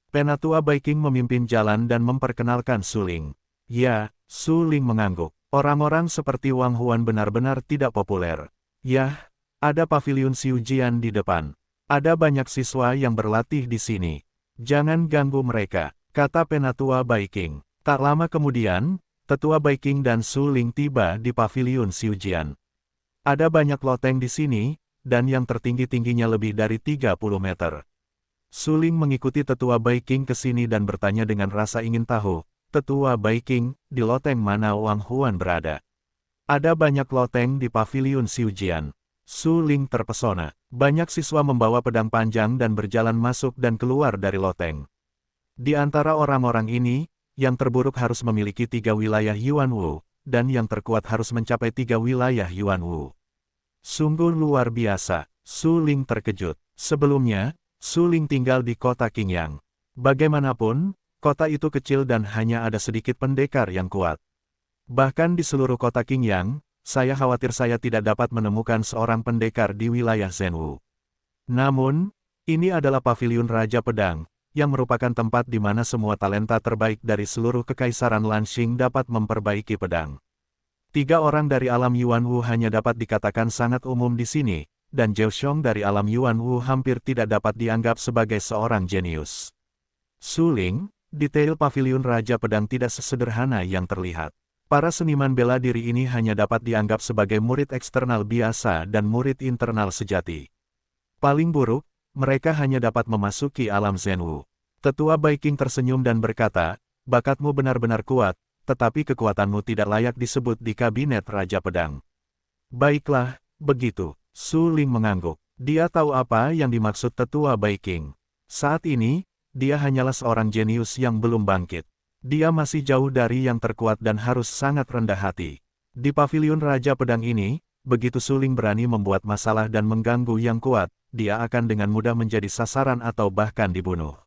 Penatua Bai Qing memimpin jalan dan memperkenalkan Su Ling. Ya, Su Ling mengangguk. Orang-orang seperti Wang Huan benar-benar tidak populer. Yah, ada paviliun Xiujian di depan. Ada banyak siswa yang berlatih di sini. Jangan ganggu mereka, kata Penatua Bai Qing. Tak lama kemudian, Tetua Bai Qing dan Su Ling tiba di paviliun Xiujian. Ada banyak loteng di sini, dan yang tertinggi-tingginya lebih dari 30 meter. Su Ling mengikuti Tetua Bai Qing ke sini dan bertanya dengan rasa ingin tahu, Tetua Bai Qing, di loteng mana Wang Huan berada? Ada banyak loteng di paviliun Xiujian. Su Ling terpesona. Banyak siswa membawa pedang panjang dan berjalan masuk dan keluar dari loteng. Di antara orang-orang ini, yang terburuk harus memiliki 3 wilayah Yuanwu, dan yang terkuat harus mencapai 3 wilayah Yuanwu. Sungguh luar biasa, Su Ling terkejut. Sebelumnya, Su Ling tinggal di kota Qingyang. Bagaimanapun, kota itu kecil dan hanya ada sedikit pendekar yang kuat. Bahkan di seluruh kota Qingyang, saya khawatir saya tidak dapat menemukan seorang pendekar di wilayah Zhenwu. Namun, ini adalah paviliun Raja Pedang, yang merupakan tempat di mana semua talenta terbaik dari seluruh kekaisaran Lanxing dapat memperbaiki pedang. 3 orang dari alam Yuanwu hanya dapat dikatakan sangat umum di sini, dan Zhao Xiong dari alam Yuan Wu hampir tidak dapat dianggap sebagai seorang jenius. Su Ling, detail paviliun Raja Pedang tidak sesederhana yang terlihat. Para seniman bela diri ini hanya dapat dianggap sebagai murid eksternal biasa dan murid internal sejati. Paling buruk, mereka hanya dapat memasuki alam Zhenwu. Tetua Bai Qing tersenyum dan berkata, bakatmu benar-benar kuat, tetapi kekuatanmu tidak layak disebut di kabinet Raja Pedang. Baiklah, begitu. Su Ling mengangguk. Dia tahu apa yang dimaksud Tetua Bai Qing. Saat ini, dia hanyalah seorang jenius yang belum bangkit. Dia masih jauh dari yang terkuat dan harus sangat rendah hati. Di paviliun Raja Pedang ini, begitu Su Ling berani membuat masalah dan mengganggu yang kuat, dia akan dengan mudah menjadi sasaran atau bahkan dibunuh.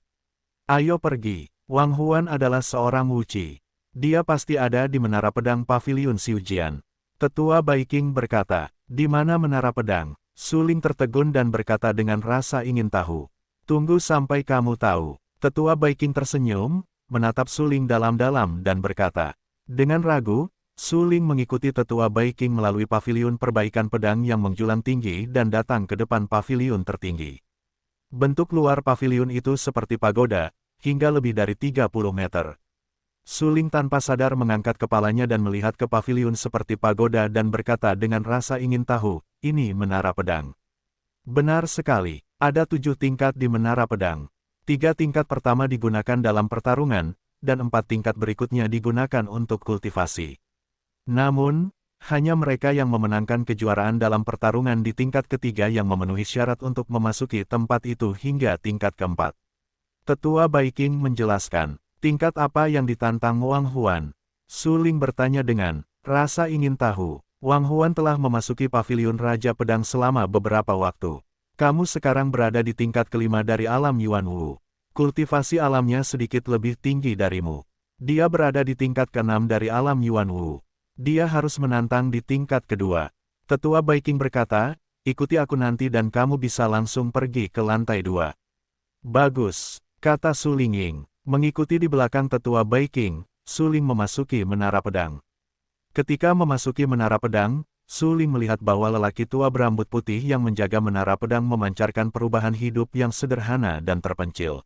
Ayo pergi. Wang Huan adalah seorang wuci. Dia pasti ada di menara pedang paviliun Xiujian. Tetua Bai Qing berkata, di mana menara pedang? Su Ling tertegun dan berkata dengan rasa ingin tahu. Tunggu sampai kamu tahu. Tetua Bai Qing tersenyum, menatap Su Ling dalam-dalam dan berkata. Dengan ragu, Su Ling mengikuti Tetua Bai Qing melalui paviliun perbaikan pedang yang menjulang tinggi dan datang ke depan paviliun tertinggi. Bentuk luar paviliun itu seperti pagoda, hingga lebih dari 30 meter. Su Ling tanpa sadar mengangkat kepalanya dan melihat ke paviliun seperti pagoda dan berkata dengan rasa ingin tahu, ini menara pedang. Benar sekali, ada 7 tingkat di menara pedang. 3 tingkat pertama digunakan dalam pertarungan, dan 4 tingkat berikutnya digunakan untuk kultivasi. Namun, hanya mereka yang memenangkan kejuaraan dalam pertarungan di tingkat ketiga yang memenuhi syarat untuk memasuki tempat itu hingga tingkat keempat. Tetua Bai Qing menjelaskan, tingkat apa yang ditantang Wang Huan? Su Ling bertanya dengan rasa ingin tahu. Wang Huan telah memasuki paviliun Raja Pedang selama beberapa waktu. Kamu sekarang berada di tingkat kelima dari alam Yuan Wu. Kultivasi alamnya sedikit lebih tinggi darimu. Dia berada di tingkat ke-6 dari alam Yuan Wu. Dia harus menantang di tingkat kedua. Tetua Bai Qing berkata, ikuti aku nanti dan kamu bisa langsung pergi ke lantai 2. Bagus, kata Su Lingying. Mengikuti di belakang Tetua Bai Qing, Su Ling memasuki menara pedang. Ketika memasuki menara pedang, Su Ling melihat bahwa lelaki tua berambut putih yang menjaga menara pedang memancarkan perubahan hidup yang sederhana dan terpencil.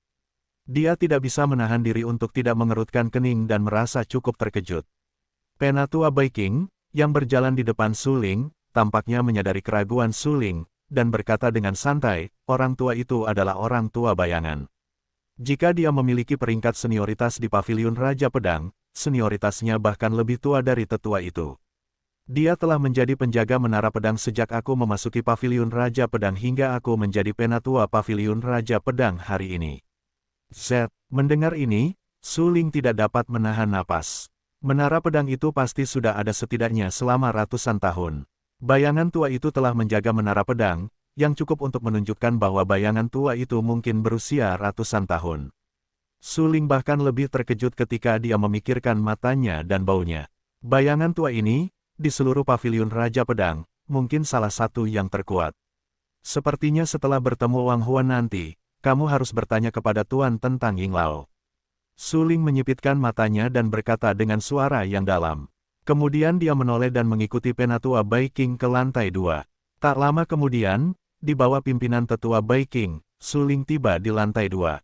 Dia tidak bisa menahan diri untuk tidak mengerutkan kening dan merasa cukup terkejut. Penatua Bai Qing, yang berjalan di depan Su Ling, tampaknya menyadari keraguan Su Ling, dan berkata dengan santai, orang tua itu adalah orang tua bayangan. Jika dia memiliki peringkat senioritas di paviliun Raja Pedang, senioritasnya bahkan lebih tua dari tetua itu. Dia telah menjadi penjaga menara pedang sejak aku memasuki paviliun Raja Pedang hingga aku menjadi penatua paviliun Raja Pedang hari ini. Mendengar ini, Su Ling tidak dapat menahan napas. Menara pedang itu pasti sudah ada setidaknya selama ratusan tahun. Bayangan tua itu telah menjaga menara pedang, yang cukup untuk menunjukkan bahwa bayangan tua itu mungkin berusia ratusan tahun. Su Ling bahkan lebih terkejut ketika dia memikirkan matanya dan baunya. Bayangan tua ini, di seluruh paviliun Raja Pedang, mungkin salah satu yang terkuat. Sepertinya setelah bertemu Wang Huan nanti, kamu harus bertanya kepada Tuan tentang Ying Lao. Su Ling menyipitkan matanya dan berkata dengan suara yang dalam. Kemudian dia menoleh dan mengikuti Penatua Bai Qing ke lantai 2. Tak lama kemudian, di bawah pimpinan Tetua Bai Qing, Su Ling tiba di lantai 2.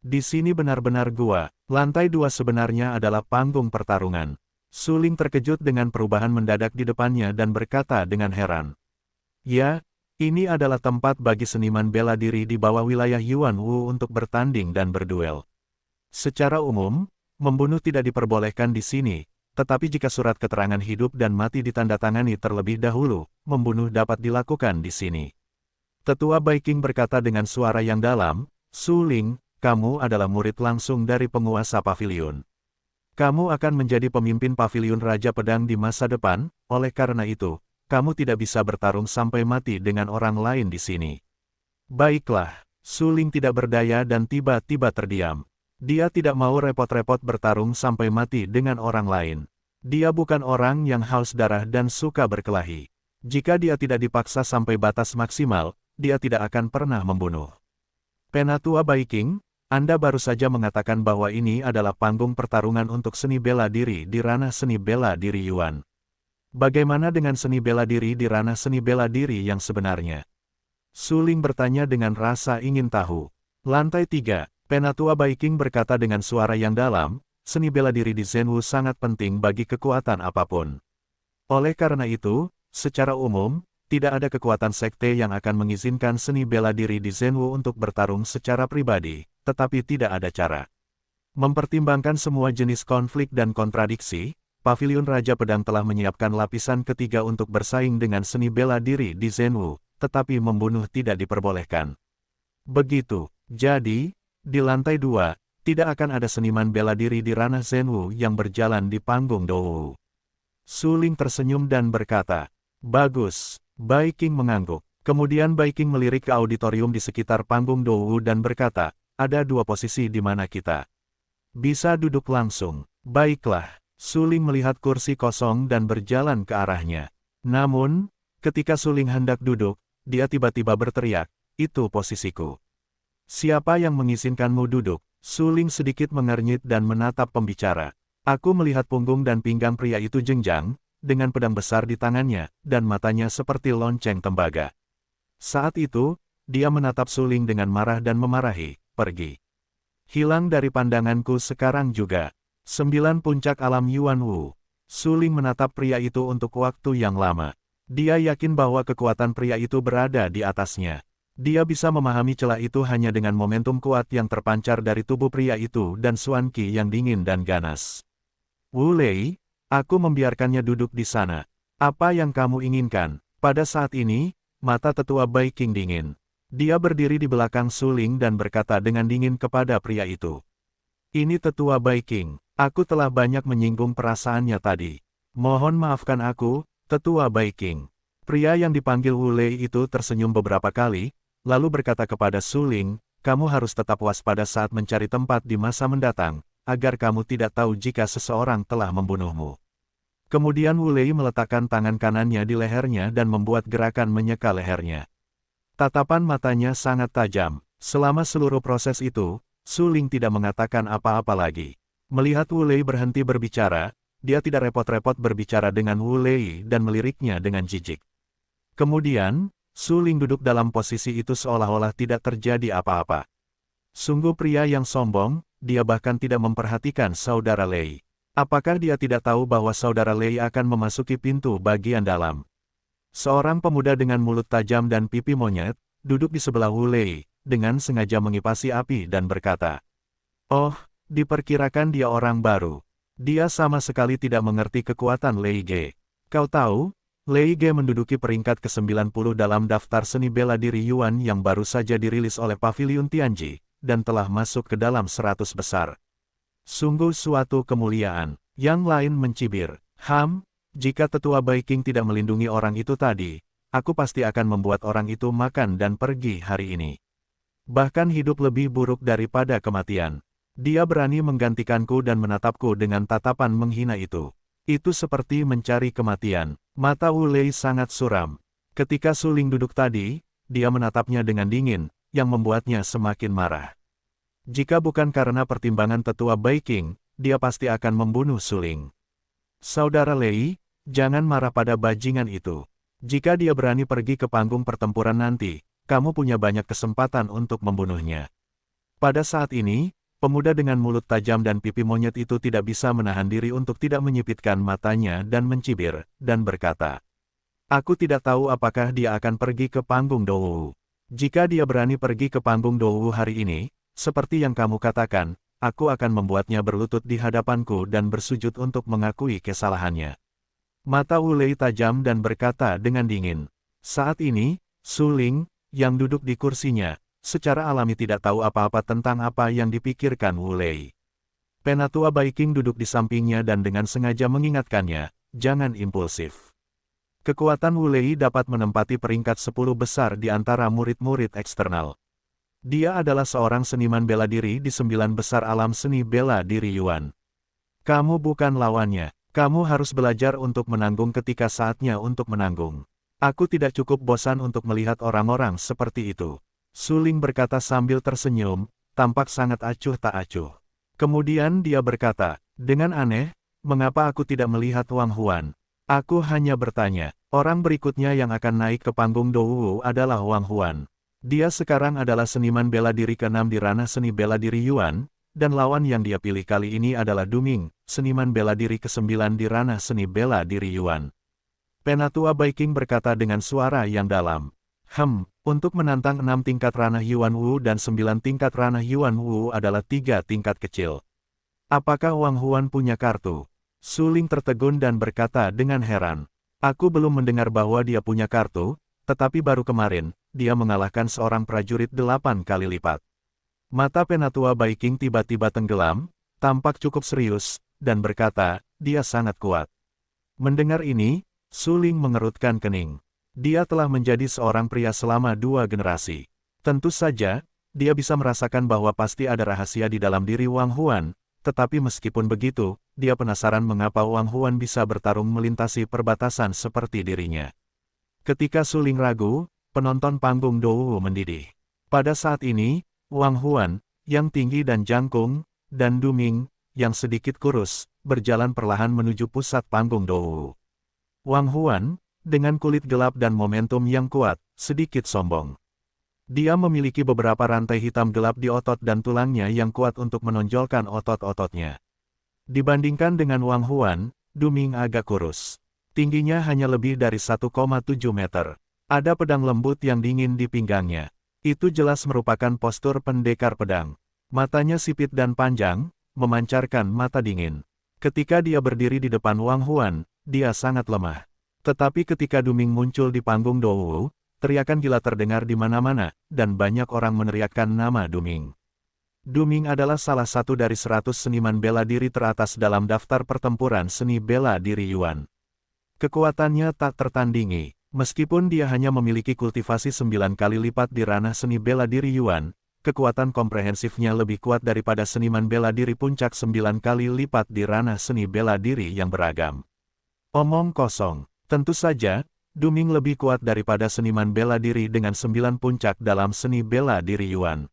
Di sini benar-benar gua, lantai 2 sebenarnya adalah panggung pertarungan. Su Ling terkejut dengan perubahan mendadak di depannya dan berkata dengan heran. Ya, ini adalah tempat bagi seniman bela diri di bawah wilayah Yuan Wu untuk bertanding dan berduel. Secara umum, membunuh tidak diperbolehkan di sini, tetapi jika surat keterangan hidup dan mati ditandatangani terlebih dahulu, membunuh dapat dilakukan di sini. Tetua Bai Qing berkata dengan suara yang dalam, Su Ling, kamu adalah murid langsung dari penguasa paviliun. Kamu akan menjadi pemimpin paviliun Raja Pedang di masa depan, oleh karena itu, kamu tidak bisa bertarung sampai mati dengan orang lain di sini. Baiklah, Su Ling tidak berdaya dan tiba-tiba terdiam. Dia tidak mau repot-repot bertarung sampai mati dengan orang lain. Dia bukan orang yang haus darah dan suka berkelahi. Jika dia tidak dipaksa sampai batas maksimal, dia tidak akan pernah membunuh. Penatua Bai Qing, Anda baru saja mengatakan bahwa ini adalah panggung pertarungan untuk seni bela diri di ranah seni bela diri Yuan. Bagaimana dengan seni bela diri di ranah seni bela diri yang sebenarnya? Suling bertanya dengan rasa ingin tahu. Lantai 3, Penatua Baiking berkata dengan suara yang dalam, seni bela diri di Zenwu sangat penting bagi kekuatan apapun. Oleh karena itu, secara umum, tidak ada kekuatan sekte yang akan mengizinkan seni bela diri di Zenwu untuk bertarung secara pribadi, tetapi tidak ada cara. Mempertimbangkan semua jenis konflik dan kontradiksi, Paviliun Raja Pedang telah menyiapkan lapisan ketiga untuk bersaing dengan seni bela diri di Zenwu, tetapi membunuh tidak diperbolehkan. Begitu, jadi, di lantai 2, tidak akan ada seniman bela diri di ranah Zenwu yang berjalan di panggung Dou. Suling tersenyum dan berkata, "Bagus." Baiking mengangguk. Kemudian Baiking melirik ke auditorium di sekitar panggung Dou dan berkata, "Ada dua posisi di mana kita bisa duduk langsung." "Baiklah." Suling melihat kursi kosong dan berjalan ke arahnya. Namun, ketika Suling hendak duduk, dia tiba-tiba berteriak, "Itu posisiku." "Siapa yang mengizinkanmu duduk?" Suling sedikit mengernyit dan menatap pembicara. "Aku melihat punggung dan pinggang pria itu jenjang, dengan pedang besar di tangannya, dan matanya seperti lonceng tembaga." Saat itu, dia menatap Suling dengan marah dan memarahi, "Pergi. Hilang dari pandanganku sekarang juga." 9 Puncak Alam Yuan Wu. Suling menatap pria itu untuk waktu yang lama. Dia yakin bahwa kekuatan pria itu berada di atasnya. Dia bisa memahami celah itu hanya dengan momentum kuat yang terpancar dari tubuh pria itu dan Xuan Qi yang dingin dan ganas. "Wu Lei, aku membiarkannya duduk di sana. Apa yang kamu inginkan?" Pada saat ini, mata tetua Baiking dingin. Dia berdiri di belakang Suling dan berkata dengan dingin kepada pria itu. "Ini tetua Baiking, aku telah banyak menyinggung perasaannya tadi. Mohon maafkan aku, tetua Baiking." Pria yang dipanggil Wu Lei itu tersenyum beberapa kali, lalu berkata kepada Suling, "Kamu harus tetap waspada saat mencari tempat di masa mendatang, agar kamu tidak tahu jika seseorang telah membunuhmu." Kemudian Wu Lei meletakkan tangan kanannya di lehernya dan membuat gerakan menyeka lehernya. Tatapan matanya sangat tajam. Selama seluruh proses itu, Suling tidak mengatakan apa-apa lagi. Melihat Wu Lei berhenti berbicara, dia tidak repot-repot berbicara dengan Wu Lei dan meliriknya dengan jijik. Kemudian, Suling duduk dalam posisi itu seolah-olah tidak terjadi apa-apa. Sungguh pria yang sombong, dia bahkan tidak memperhatikan saudara Lei. Apakah dia tidak tahu bahwa saudara Lei akan memasuki pintu bagian dalam? Seorang pemuda dengan mulut tajam dan pipi monyet, duduk di sebelah Wu Lei, dengan sengaja mengipasi api dan berkata, "Oh, diperkirakan dia orang baru. Dia sama sekali tidak mengerti kekuatan Lei Ge. Kau tahu, Lei Ge menduduki peringkat ke-90 dalam daftar seni bela diri Yuan yang baru saja dirilis oleh Paviliun Tianji, dan telah masuk ke dalam 100 besar. Sungguh suatu kemuliaan." Yang lain mencibir, jika tetua Baiking tidak melindungi orang itu tadi, aku pasti akan membuat orang itu makan dan pergi hari ini. Bahkan hidup lebih buruk daripada kematian. Dia berani menggantikanku dan menatapku dengan tatapan menghina itu. Itu seperti mencari kematian." Mata Wu Lei sangat suram. Ketika Suling duduk tadi, dia menatapnya dengan dingin, yang membuatnya semakin marah. Jika bukan karena pertimbangan tetua Baiking, dia pasti akan membunuh Suling. "Saudara Lei, jangan marah pada bajingan itu. Jika dia berani pergi ke panggung pertempuran nanti, kamu punya banyak kesempatan untuk membunuhnya." Pada saat ini, pemuda dengan mulut tajam dan pipi monyet itu tidak bisa menahan diri untuk tidak menyipitkan matanya dan mencibir, dan berkata, "Aku tidak tahu apakah dia akan pergi ke panggung Dou. Jika dia berani pergi ke panggung Dou hari ini, seperti yang kamu katakan, aku akan membuatnya berlutut di hadapanku dan bersujud untuk mengakui kesalahannya." Mata Wu Lei tajam dan berkata dengan dingin. Saat ini, Suling, yang duduk di kursinya, secara alami tidak tahu apa-apa tentang apa yang dipikirkan Wu Lei. Penatua Baiking duduk di sampingnya dan dengan sengaja mengingatkannya, "Jangan impulsif." Kekuatan Wu Lei dapat menempati peringkat 10 besar di antara murid-murid eksternal. Dia adalah seorang seniman bela diri di 9 besar alam seni bela diri Yuan. Kamu bukan lawannya. Kamu harus belajar untuk menanggung ketika saatnya untuk menanggung. Aku tidak cukup bosan untuk melihat orang-orang seperti itu. Suling berkata sambil tersenyum, tampak sangat acuh tak acuh. Kemudian dia berkata, dengan aneh, "Mengapa aku tidak melihat Wang Huan? Aku hanya bertanya." Orang berikutnya yang akan naik ke panggung Douwu adalah Wang Huan. Dia sekarang adalah seniman bela diri ke-6 di ranah seni bela diri Yuan, dan lawan yang dia pilih kali ini adalah Du Ming, seniman bela diri ke-9 di ranah seni bela diri Yuan. Penatua Baiking berkata dengan suara yang dalam. Untuk menantang 6 tingkat ranah Yuan Wu dan 9 tingkat ranah Yuan Wu adalah 3 tingkat kecil. Apakah Wang Huan punya kartu? Su Ling tertegun dan berkata dengan heran. Aku belum mendengar bahwa dia punya kartu, tetapi baru kemarin, dia mengalahkan seorang prajurit 8 kali lipat. Mata Penatua Baiking tiba-tiba tenggelam, tampak cukup serius, dan berkata, dia sangat kuat. Mendengar ini, Su Ling mengerutkan kening. Dia telah menjadi seorang pria selama 2 generasi. Tentu saja, dia bisa merasakan bahwa pasti ada rahasia di dalam diri Wang Huan, tetapi meskipun begitu, dia penasaran mengapa Wang Huan bisa bertarung melintasi perbatasan seperti dirinya. Ketika Su Ling ragu, penonton panggung Douwu mendidih. Pada saat ini, Wang Huan, yang tinggi dan jangkung, dan Du Ming, yang sedikit kurus, berjalan perlahan menuju pusat panggung Douwu. Wang Huan, dengan kulit gelap dan momentum yang kuat, sedikit sombong. Dia memiliki beberapa rantai hitam gelap di otot dan tulangnya yang kuat untuk menonjolkan otot-ototnya. Dibandingkan dengan Wang Huan, Du Ming agak kurus. Tingginya hanya lebih dari 1,7 meter. Ada pedang lembut yang dingin di pinggangnya. Itu jelas merupakan postur pendekar pedang. Matanya sipit dan panjang, memancarkan mata dingin. Ketika dia berdiri di depan Wang Huan, dia sangat lemah. Tetapi ketika Du Ming muncul di panggung Douwu, teriakan gila terdengar di mana-mana, dan banyak orang meneriakkan nama Du Ming. Du Ming adalah salah satu dari 100 seniman bela diri teratas dalam daftar pertempuran seni bela diri Yuan. Kekuatannya tak tertandingi, meskipun dia hanya memiliki kultivasi 9 kali lipat di ranah seni bela diri Yuan, kekuatan komprehensifnya lebih kuat daripada seniman bela diri puncak 9 kali lipat di ranah seni bela diri yang beragam. Omong kosong. Tentu saja, Du Ming lebih kuat daripada seniman bela diri dengan 9 puncak dalam seni bela diri Yuan.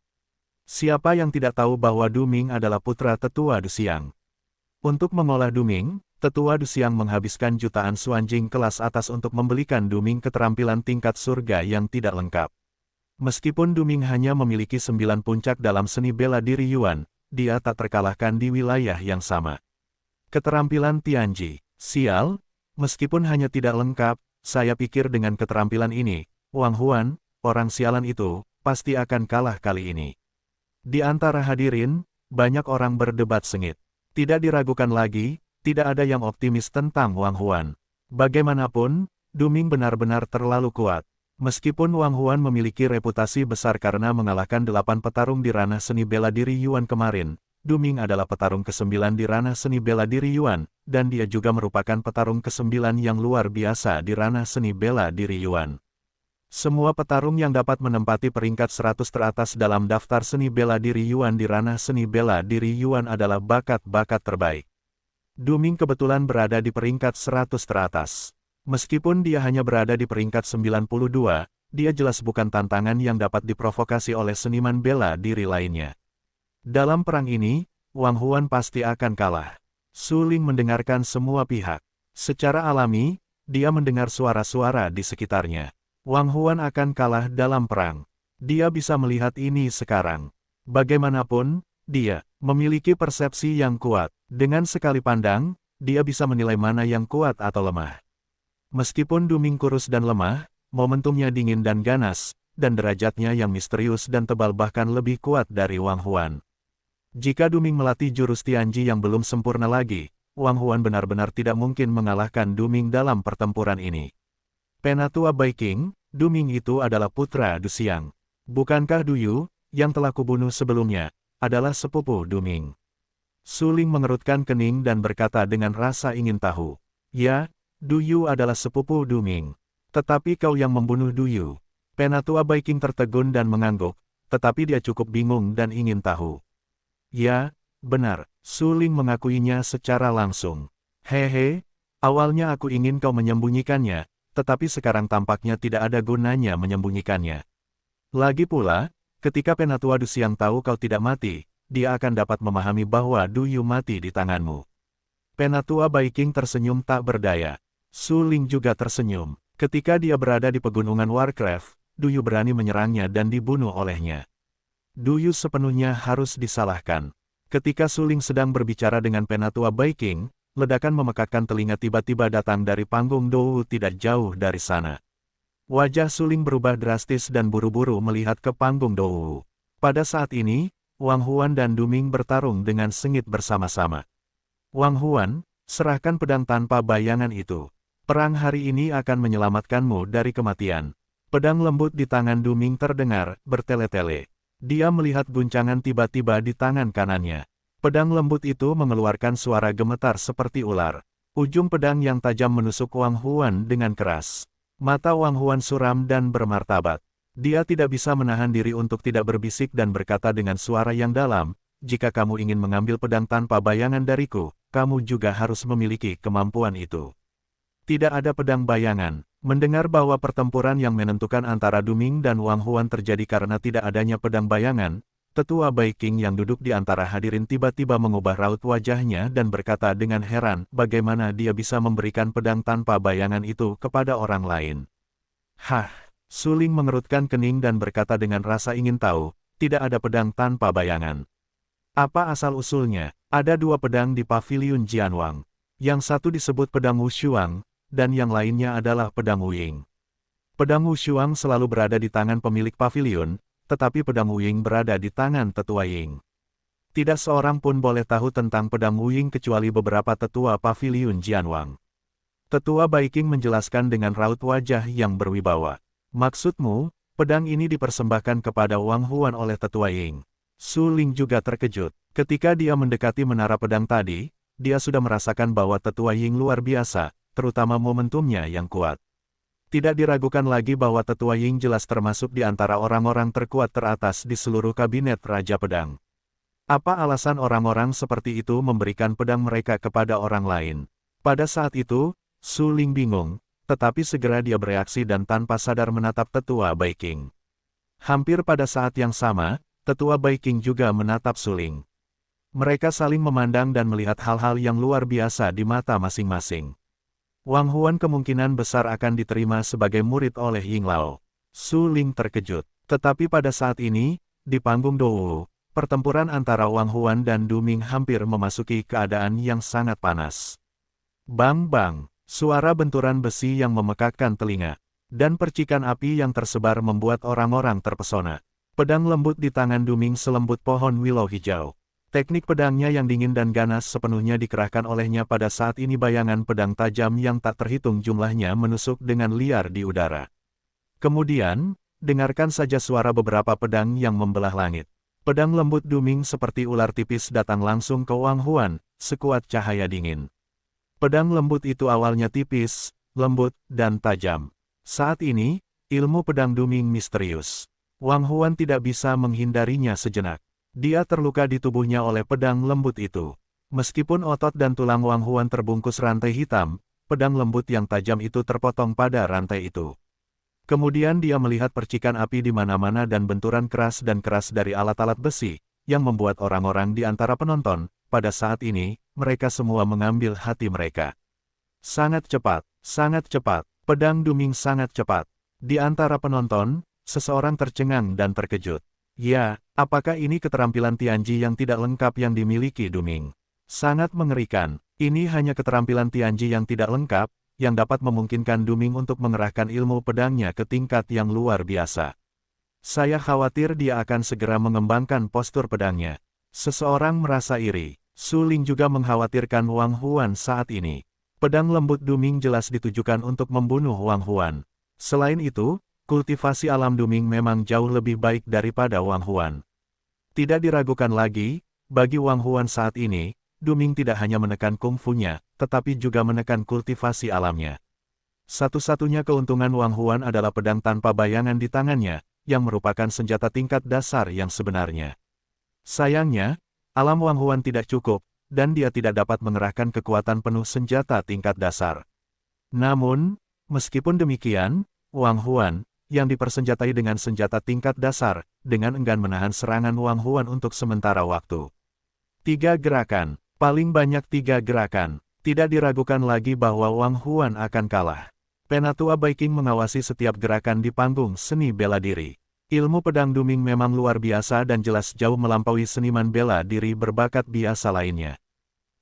Siapa yang tidak tahu bahwa Du Ming adalah putra tetua Du Xiang? Untuk mengolah Du Ming, tetua Du Xiang menghabiskan jutaan suanjing kelas atas untuk membelikan Du Ming keterampilan tingkat surga yang tidak lengkap. Meskipun Du Ming hanya memiliki 9 puncak dalam seni bela diri Yuan, dia tak terkalahkan di wilayah yang sama. Keterampilan Tianji, sial. Meskipun hanya tidak lengkap, saya pikir dengan keterampilan ini, Wang Huan, orang sialan itu, pasti akan kalah kali ini. Di antara hadirin, banyak orang berdebat sengit. Tidak diragukan lagi, tidak ada yang optimis tentang Wang Huan. Bagaimanapun, Du Ming benar-benar terlalu kuat. Meskipun Wang Huan memiliki reputasi besar karena mengalahkan 8 petarung di ranah seni bela diri Yuan kemarin, Du Ming adalah petarung ke-9 di ranah seni bela diri Yuan, dan dia juga merupakan petarung ke-9 yang luar biasa di ranah seni bela diri Yuan. Semua petarung yang dapat menempati peringkat 100 teratas dalam daftar seni bela diri Yuan di ranah seni bela diri Yuan adalah bakat-bakat terbaik. Du Ming kebetulan berada di peringkat 100 teratas. Meskipun dia hanya berada di peringkat 92, dia jelas bukan tantangan yang dapat diprovokasi oleh seniman bela diri lainnya. Dalam perang ini, Wang Huan pasti akan kalah. Su Ling mendengarkan semua pihak. Secara alami, dia mendengar suara-suara di sekitarnya. Wang Huan akan kalah dalam perang. Dia bisa melihat ini sekarang. Bagaimanapun, dia memiliki persepsi yang kuat. Dengan sekali pandang, dia bisa menilai mana yang kuat atau lemah. Meskipun Du Ming kurus dan lemah, momentumnya dingin dan ganas, dan derajatnya yang misterius dan tebal bahkan lebih kuat dari Wang Huan. Jika Du Ming melatih jurus Tianji yang belum sempurna lagi, Wang Huan benar-benar tidak mungkin mengalahkan Du Ming dalam pertempuran ini. Penatua Baiking, Du Ming itu adalah putra Du Xiang. Bukankah Du Yu, yang telah kubunuh sebelumnya, adalah sepupu Du Ming? Su Ling mengerutkan kening dan berkata dengan rasa ingin tahu. Ya, Du Yu adalah sepupu Du Ming. Tetapi kau yang membunuh Du Yu. Penatua Baiking tertegun dan mengangguk, tetapi dia cukup bingung dan ingin tahu. Ya, benar, Su Ling mengakuinya secara langsung. Hehe, awalnya aku ingin kau menyembunyikannya, tetapi sekarang tampaknya tidak ada gunanya menyembunyikannya. Lagi pula, ketika Penatua Du Xiang tahu kau tidak mati, dia akan dapat memahami bahwa Du Yu mati di tanganmu. Penatua Baiking tersenyum tak berdaya. Su Ling juga tersenyum. Ketika dia berada di pegunungan Warcraft, Duyu berani menyerangnya dan dibunuh olehnya. Duyu sepenuhnya harus disalahkan. Ketika Suling sedang berbicara dengan Penatua Baiking, ledakan memekakkan telinga tiba-tiba datang dari panggung Dou tidak jauh dari sana. Wajah Suling berubah drastis dan buru-buru melihat ke panggung Dou. Pada saat ini, Wang Huan dan Duming bertarung dengan sengit bersama-sama. Wang Huan, serahkan pedang tanpa bayangan itu. Perang hari ini akan menyelamatkanmu dari kematian. Pedang lembut di tangan Duming terdengar, bertele-tele. Dia melihat guncangan tiba-tiba di tangan kanannya. Pedang lembut itu mengeluarkan suara gemetar seperti ular. Ujung pedang yang tajam menusuk Wang Huan dengan keras. Mata Wang Huan suram dan bermartabat. Dia tidak bisa menahan diri untuk tidak berbisik dan berkata dengan suara yang dalam, "Jika kamu ingin mengambil pedang tanpa bayangan dariku, kamu juga harus memiliki kemampuan itu." Tidak ada pedang bayangan. Mendengar bahwa pertempuran yang menentukan antara Duming dan Wang Huan terjadi karena tidak adanya pedang bayangan, Tetua Baiking yang duduk di antara hadirin tiba-tiba mengubah raut wajahnya dan berkata dengan heran bagaimana dia bisa memberikan pedang tanpa bayangan itu kepada orang lain. Hah, Suling mengerutkan kening dan berkata dengan rasa ingin tahu, tidak ada pedang tanpa bayangan. Apa asal-usulnya? Ada dua pedang di paviliun Jianwang. Yang satu disebut pedang Wushuang, dan yang lainnya adalah pedang Wuying. Pedang Wushuang selalu berada di tangan pemilik paviliun, tetapi pedang Wuying berada di tangan Tetua Ying. Tidak seorang pun boleh tahu tentang pedang Wuying kecuali beberapa tetua paviliun Jianwang. Tetua Baiking menjelaskan dengan raut wajah yang berwibawa. Maksudmu, pedang ini dipersembahkan kepada Wang Huan oleh Tetua Ying. Suling juga terkejut. Ketika dia mendekati menara pedang tadi, dia sudah merasakan bahwa Tetua Ying luar biasa, terutama momentumnya yang kuat. Tidak diragukan lagi bahwa Tetua Ying jelas termasuk di antara orang-orang terkuat teratas di seluruh kabinet Raja Pedang. Apa alasan orang-orang seperti itu memberikan pedang mereka kepada orang lain? Pada saat itu, Suling bingung, tetapi segera dia bereaksi dan tanpa sadar menatap Tetua Baiking. Hampir pada saat yang sama, Tetua Baiking juga menatap Suling. Mereka saling memandang dan melihat hal-hal yang luar biasa di mata masing-masing. Wang Huan kemungkinan besar akan diterima sebagai murid oleh Ying Lao. Suling terkejut. Tetapi pada saat ini, di panggung Dou, pertempuran antara Wang Huan dan Duming hampir memasuki keadaan yang sangat panas. Bang-bang, suara benturan besi yang memekakkan telinga, dan percikan api yang tersebar membuat orang-orang terpesona. Pedang lembut di tangan Duming selembut pohon willow hijau. Teknik pedangnya yang dingin dan ganas sepenuhnya dikerahkan olehnya pada saat ini bayangan pedang tajam yang tak terhitung jumlahnya menusuk dengan liar di udara. Kemudian, dengarkan saja suara beberapa pedang yang membelah langit. Pedang lembut Duming seperti ular tipis datang langsung ke Wang Huan, sekuat cahaya dingin. Pedang lembut itu awalnya tipis, lembut, dan tajam. Saat ini, ilmu pedang Duming misterius. Wang Huan tidak bisa menghindarinya sejenak. Dia terluka di tubuhnya oleh pedang lembut itu. Meskipun otot dan tulang Wang Huan terbungkus rantai hitam, pedang lembut yang tajam itu terpotong pada rantai itu. Kemudian dia melihat percikan api di mana-mana dan benturan keras dari alat-alat besi, yang membuat orang-orang di antara penonton, pada saat ini, mereka semua mengambil hati mereka. Sangat cepat, pedang Duming sangat cepat. Di antara penonton, seseorang tercengang dan terkejut. Ya, apakah ini keterampilan Tianji yang tidak lengkap yang dimiliki Duming? Sangat mengerikan. Ini hanya keterampilan Tianji yang tidak lengkap, yang dapat memungkinkan Duming untuk mengerahkan ilmu pedangnya ke tingkat yang luar biasa. Saya khawatir dia akan segera mengembangkan postur pedangnya. Seseorang merasa iri. Suling juga mengkhawatirkan Wang Huan saat ini. Pedang lembut Duming jelas ditujukan untuk membunuh Wang Huan. Selain itu, kultivasi alam Duming memang jauh lebih baik daripada Wang Huan. Tidak diragukan lagi, bagi Wang Huan saat ini, Duming tidak hanya menekan kungfunya, tetapi juga menekan kultivasi alamnya. Satu-satunya keuntungan Wang Huan adalah pedang tanpa bayangan di tangannya, yang merupakan senjata tingkat dasar yang sebenarnya. Sayangnya, alam Wang Huan tidak cukup, dan dia tidak dapat mengerahkan kekuatan penuh senjata tingkat dasar. Namun, meskipun demikian, Wang Huan, yang dipersenjatai dengan senjata tingkat dasar, dengan enggan menahan serangan Wang Huan untuk sementara waktu. 3 gerakan, paling banyak 3 gerakan. Tidak diragukan lagi bahwa Wang Huan akan kalah. Penatua Baiking mengawasi setiap gerakan di panggung seni bela diri. Ilmu pedang Duming memang luar biasa dan jelas jauh melampaui seniman bela diri berbakat biasa lainnya.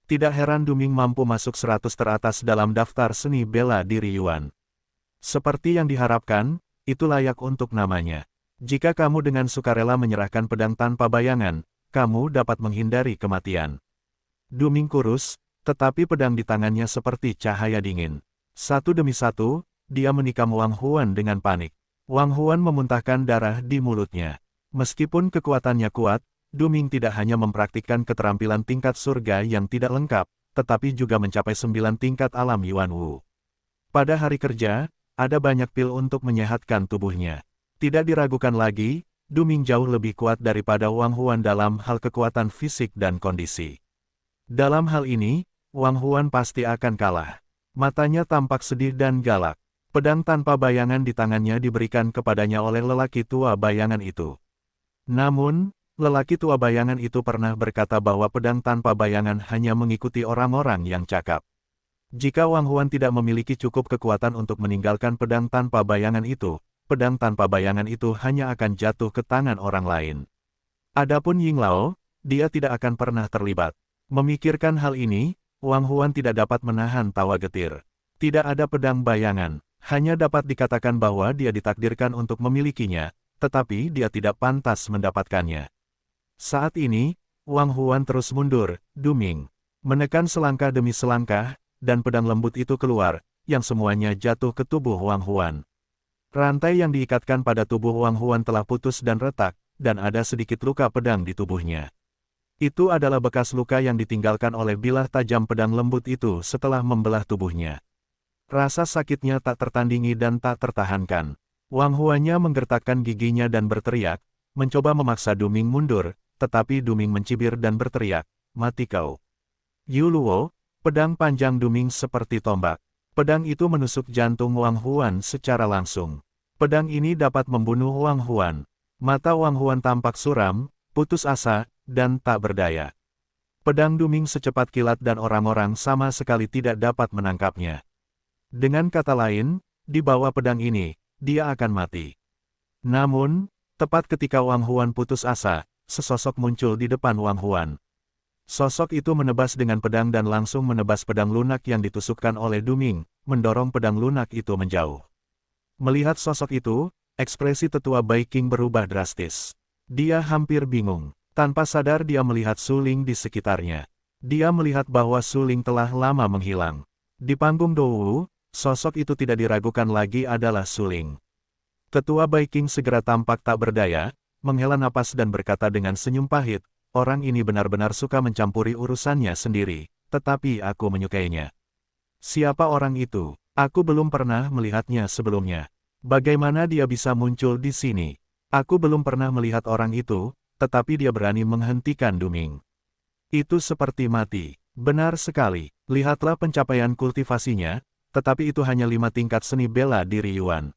Tidak heran Duming mampu masuk 100 teratas dalam daftar seni bela diri Yuan. Seperti yang diharapkan, itu layak untuk namanya. Jika kamu dengan sukarela menyerahkan pedang tanpa bayangan, kamu dapat menghindari kematian. Duming kurus, tetapi pedang di tangannya seperti cahaya dingin. Satu demi satu, dia menikam Wang Huan dengan panik. Wang Huan memuntahkan darah di mulutnya. Meskipun kekuatannya kuat, Duming tidak hanya mempraktikkan keterampilan tingkat surga yang tidak lengkap, tetapi juga mencapai 9 tingkat alam Yuan Wu. Pada hari kerja, ada banyak pil untuk menyehatkan tubuhnya. Tidak diragukan lagi, Duming jauh lebih kuat daripada Wang Huan dalam hal kekuatan fisik dan kondisi. Dalam hal ini, Wang Huan pasti akan kalah. Matanya tampak sedih dan galak. Pedang tanpa bayangan di tangannya diberikan kepadanya oleh lelaki tua bayangan itu. Namun, lelaki tua bayangan itu pernah berkata bahwa pedang tanpa bayangan hanya mengikuti orang-orang yang cakap. Jika Wang Huan tidak memiliki cukup kekuatan untuk meninggalkan pedang tanpa bayangan itu, pedang tanpa bayangan itu hanya akan jatuh ke tangan orang lain. Adapun Ying Lao, dia tidak akan pernah terlibat. Memikirkan hal ini, Wang Huan tidak dapat menahan tawa getir. Tidak ada pedang bayangan, hanya dapat dikatakan bahwa dia ditakdirkan untuk memilikinya, tetapi dia tidak pantas mendapatkannya. Saat ini, Wang Huan terus mundur, Duming menekan selangkah demi selangkah, dan pedang lembut itu keluar, yang semuanya jatuh ke tubuh Wang Huan. Rantai yang diikatkan pada tubuh Wang Huan telah putus dan retak, dan ada sedikit luka pedang di tubuhnya. Itu adalah bekas luka yang ditinggalkan oleh bilah tajam pedang lembut itu setelah membelah tubuhnya. Rasa sakitnya tak tertandingi dan tak tertahankan. Wang Huannya menggertakkan giginya dan berteriak, mencoba memaksa Duming mundur, tetapi Duming mencibir dan berteriak, "Mati kau!" Yu Luo, pedang panjang Duming seperti tombak. Pedang itu menusuk jantung Wang Huan secara langsung. Pedang ini dapat membunuh Wang Huan. Mata Wang Huan tampak suram, putus asa, dan tak berdaya. Pedang Duming secepat kilat dan orang-orang sama sekali tidak dapat menangkapnya. Dengan kata lain, di bawah pedang ini, dia akan mati. Namun, tepat ketika Wang Huan putus asa, sesosok muncul di depan Wang Huan. Sosok itu menebas dengan pedang dan langsung menebas pedang lunak yang ditusukkan oleh Duming, mendorong pedang lunak itu menjauh. Melihat sosok itu, ekspresi tetua Baiking berubah drastis. Dia hampir bingung. Tanpa sadar dia melihat suling di sekitarnya. Dia melihat bahwa suling telah lama menghilang. Di panggung Dou, sosok itu tidak diragukan lagi adalah suling. Tetua Baiking segera tampak tak berdaya, menghela napas dan berkata dengan senyum pahit, "Orang ini benar-benar suka mencampuri urusannya sendiri, tetapi aku menyukainya." "Siapa orang itu? Aku belum pernah melihatnya sebelumnya. Bagaimana dia bisa muncul di sini? Aku belum pernah melihat orang itu, tetapi dia berani menghentikan Duming. Itu seperti mati." "Benar sekali, lihatlah pencapaian kultivasinya, tetapi itu hanya 5 tingkat seni bela diri Yuan.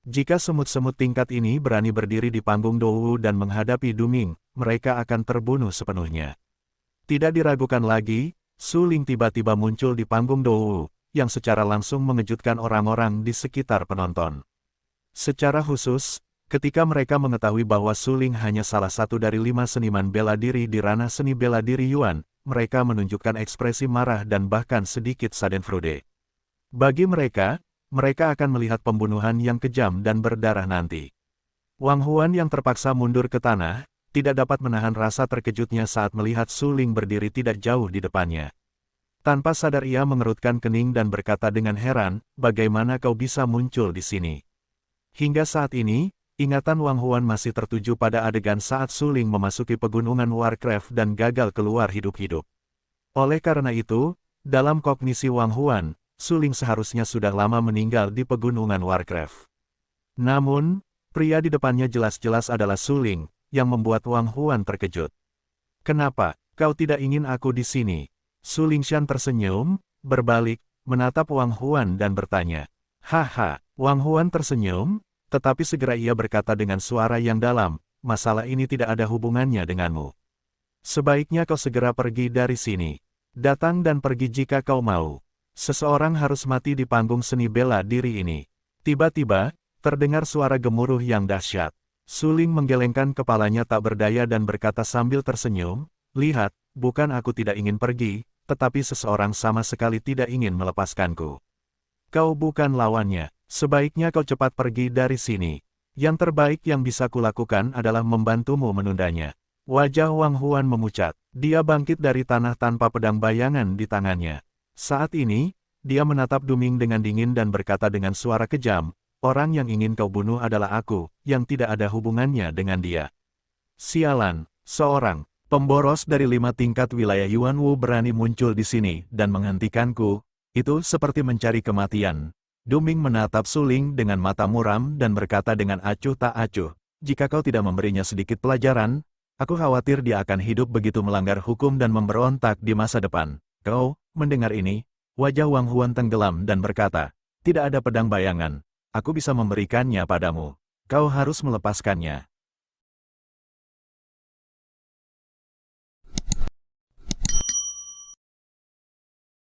Jika semut-semut tingkat ini berani berdiri di panggung Dou dan menghadapi Duming, mereka akan terbunuh sepenuhnya." Tidak diragukan lagi, Suling tiba-tiba muncul di panggung Dou, yang secara langsung mengejutkan orang-orang di sekitar penonton. Secara khusus, ketika mereka mengetahui bahwa Suling hanya salah satu dari 5 seniman bela diri di ranah seni bela diri Yuan, mereka menunjukkan ekspresi marah dan bahkan sedikit schadenfreude. Bagi mereka akan melihat pembunuhan yang kejam dan berdarah nanti. Wang Huan yang terpaksa mundur ke tanah, tidak dapat menahan rasa terkejutnya saat melihat Suling berdiri tidak jauh di depannya. Tanpa sadar ia mengerutkan kening dan berkata dengan heran, "Bagaimana kau bisa muncul di sini?" Hingga saat ini, ingatan Wang Huan masih tertuju pada adegan saat Suling memasuki pegunungan Warcraft dan gagal keluar hidup-hidup. Oleh karena itu, dalam kognisi Wang Huan, Suling seharusnya sudah lama meninggal di pegunungan Warcraft. Namun, pria di depannya jelas-jelas adalah Suling, yang membuat Wang Huan terkejut. "Kenapa, kau tidak ingin aku di sini?" Su Lingshan tersenyum, berbalik, menatap Wang Huan dan bertanya. "Haha." Wang Huan tersenyum, tetapi segera ia berkata dengan suara yang dalam, "Masalah ini tidak ada hubungannya denganmu. Sebaiknya kau segera pergi dari sini. Datang dan pergi jika kau mau." Seseorang harus mati di panggung seni bela diri ini. Tiba-tiba, terdengar suara gemuruh yang dahsyat. Suling menggelengkan kepalanya tak berdaya dan berkata sambil tersenyum, "Lihat, bukan aku tidak ingin pergi, tetapi seseorang sama sekali tidak ingin melepaskanku. Kau bukan lawannya, sebaiknya kau cepat pergi dari sini. Yang terbaik yang bisa kulakukan adalah membantumu menundanya." Wajah Wang Huan memucat. Dia bangkit dari tanah tanpa pedang bayangan di tangannya. Saat ini, dia menatap Duming dengan dingin dan berkata dengan suara kejam, "Orang yang ingin kau bunuh adalah aku, yang tidak ada hubungannya dengan dia." Sialan, seorang pemboros dari 5 tingkat wilayah Yuanwu berani muncul di sini dan menghentikanku. Itu seperti mencari kematian. Duming menatap Suling dengan mata muram dan berkata dengan acuh tak acuh, "Jika kau tidak memberinya sedikit pelajaran, aku khawatir dia akan hidup begitu melanggar hukum dan memberontak di masa depan." Kau, mendengar ini, wajah Wang Huan tenggelam dan berkata, "Tidak ada pedang bayangan. Aku bisa memberikannya padamu. Kau harus melepaskannya."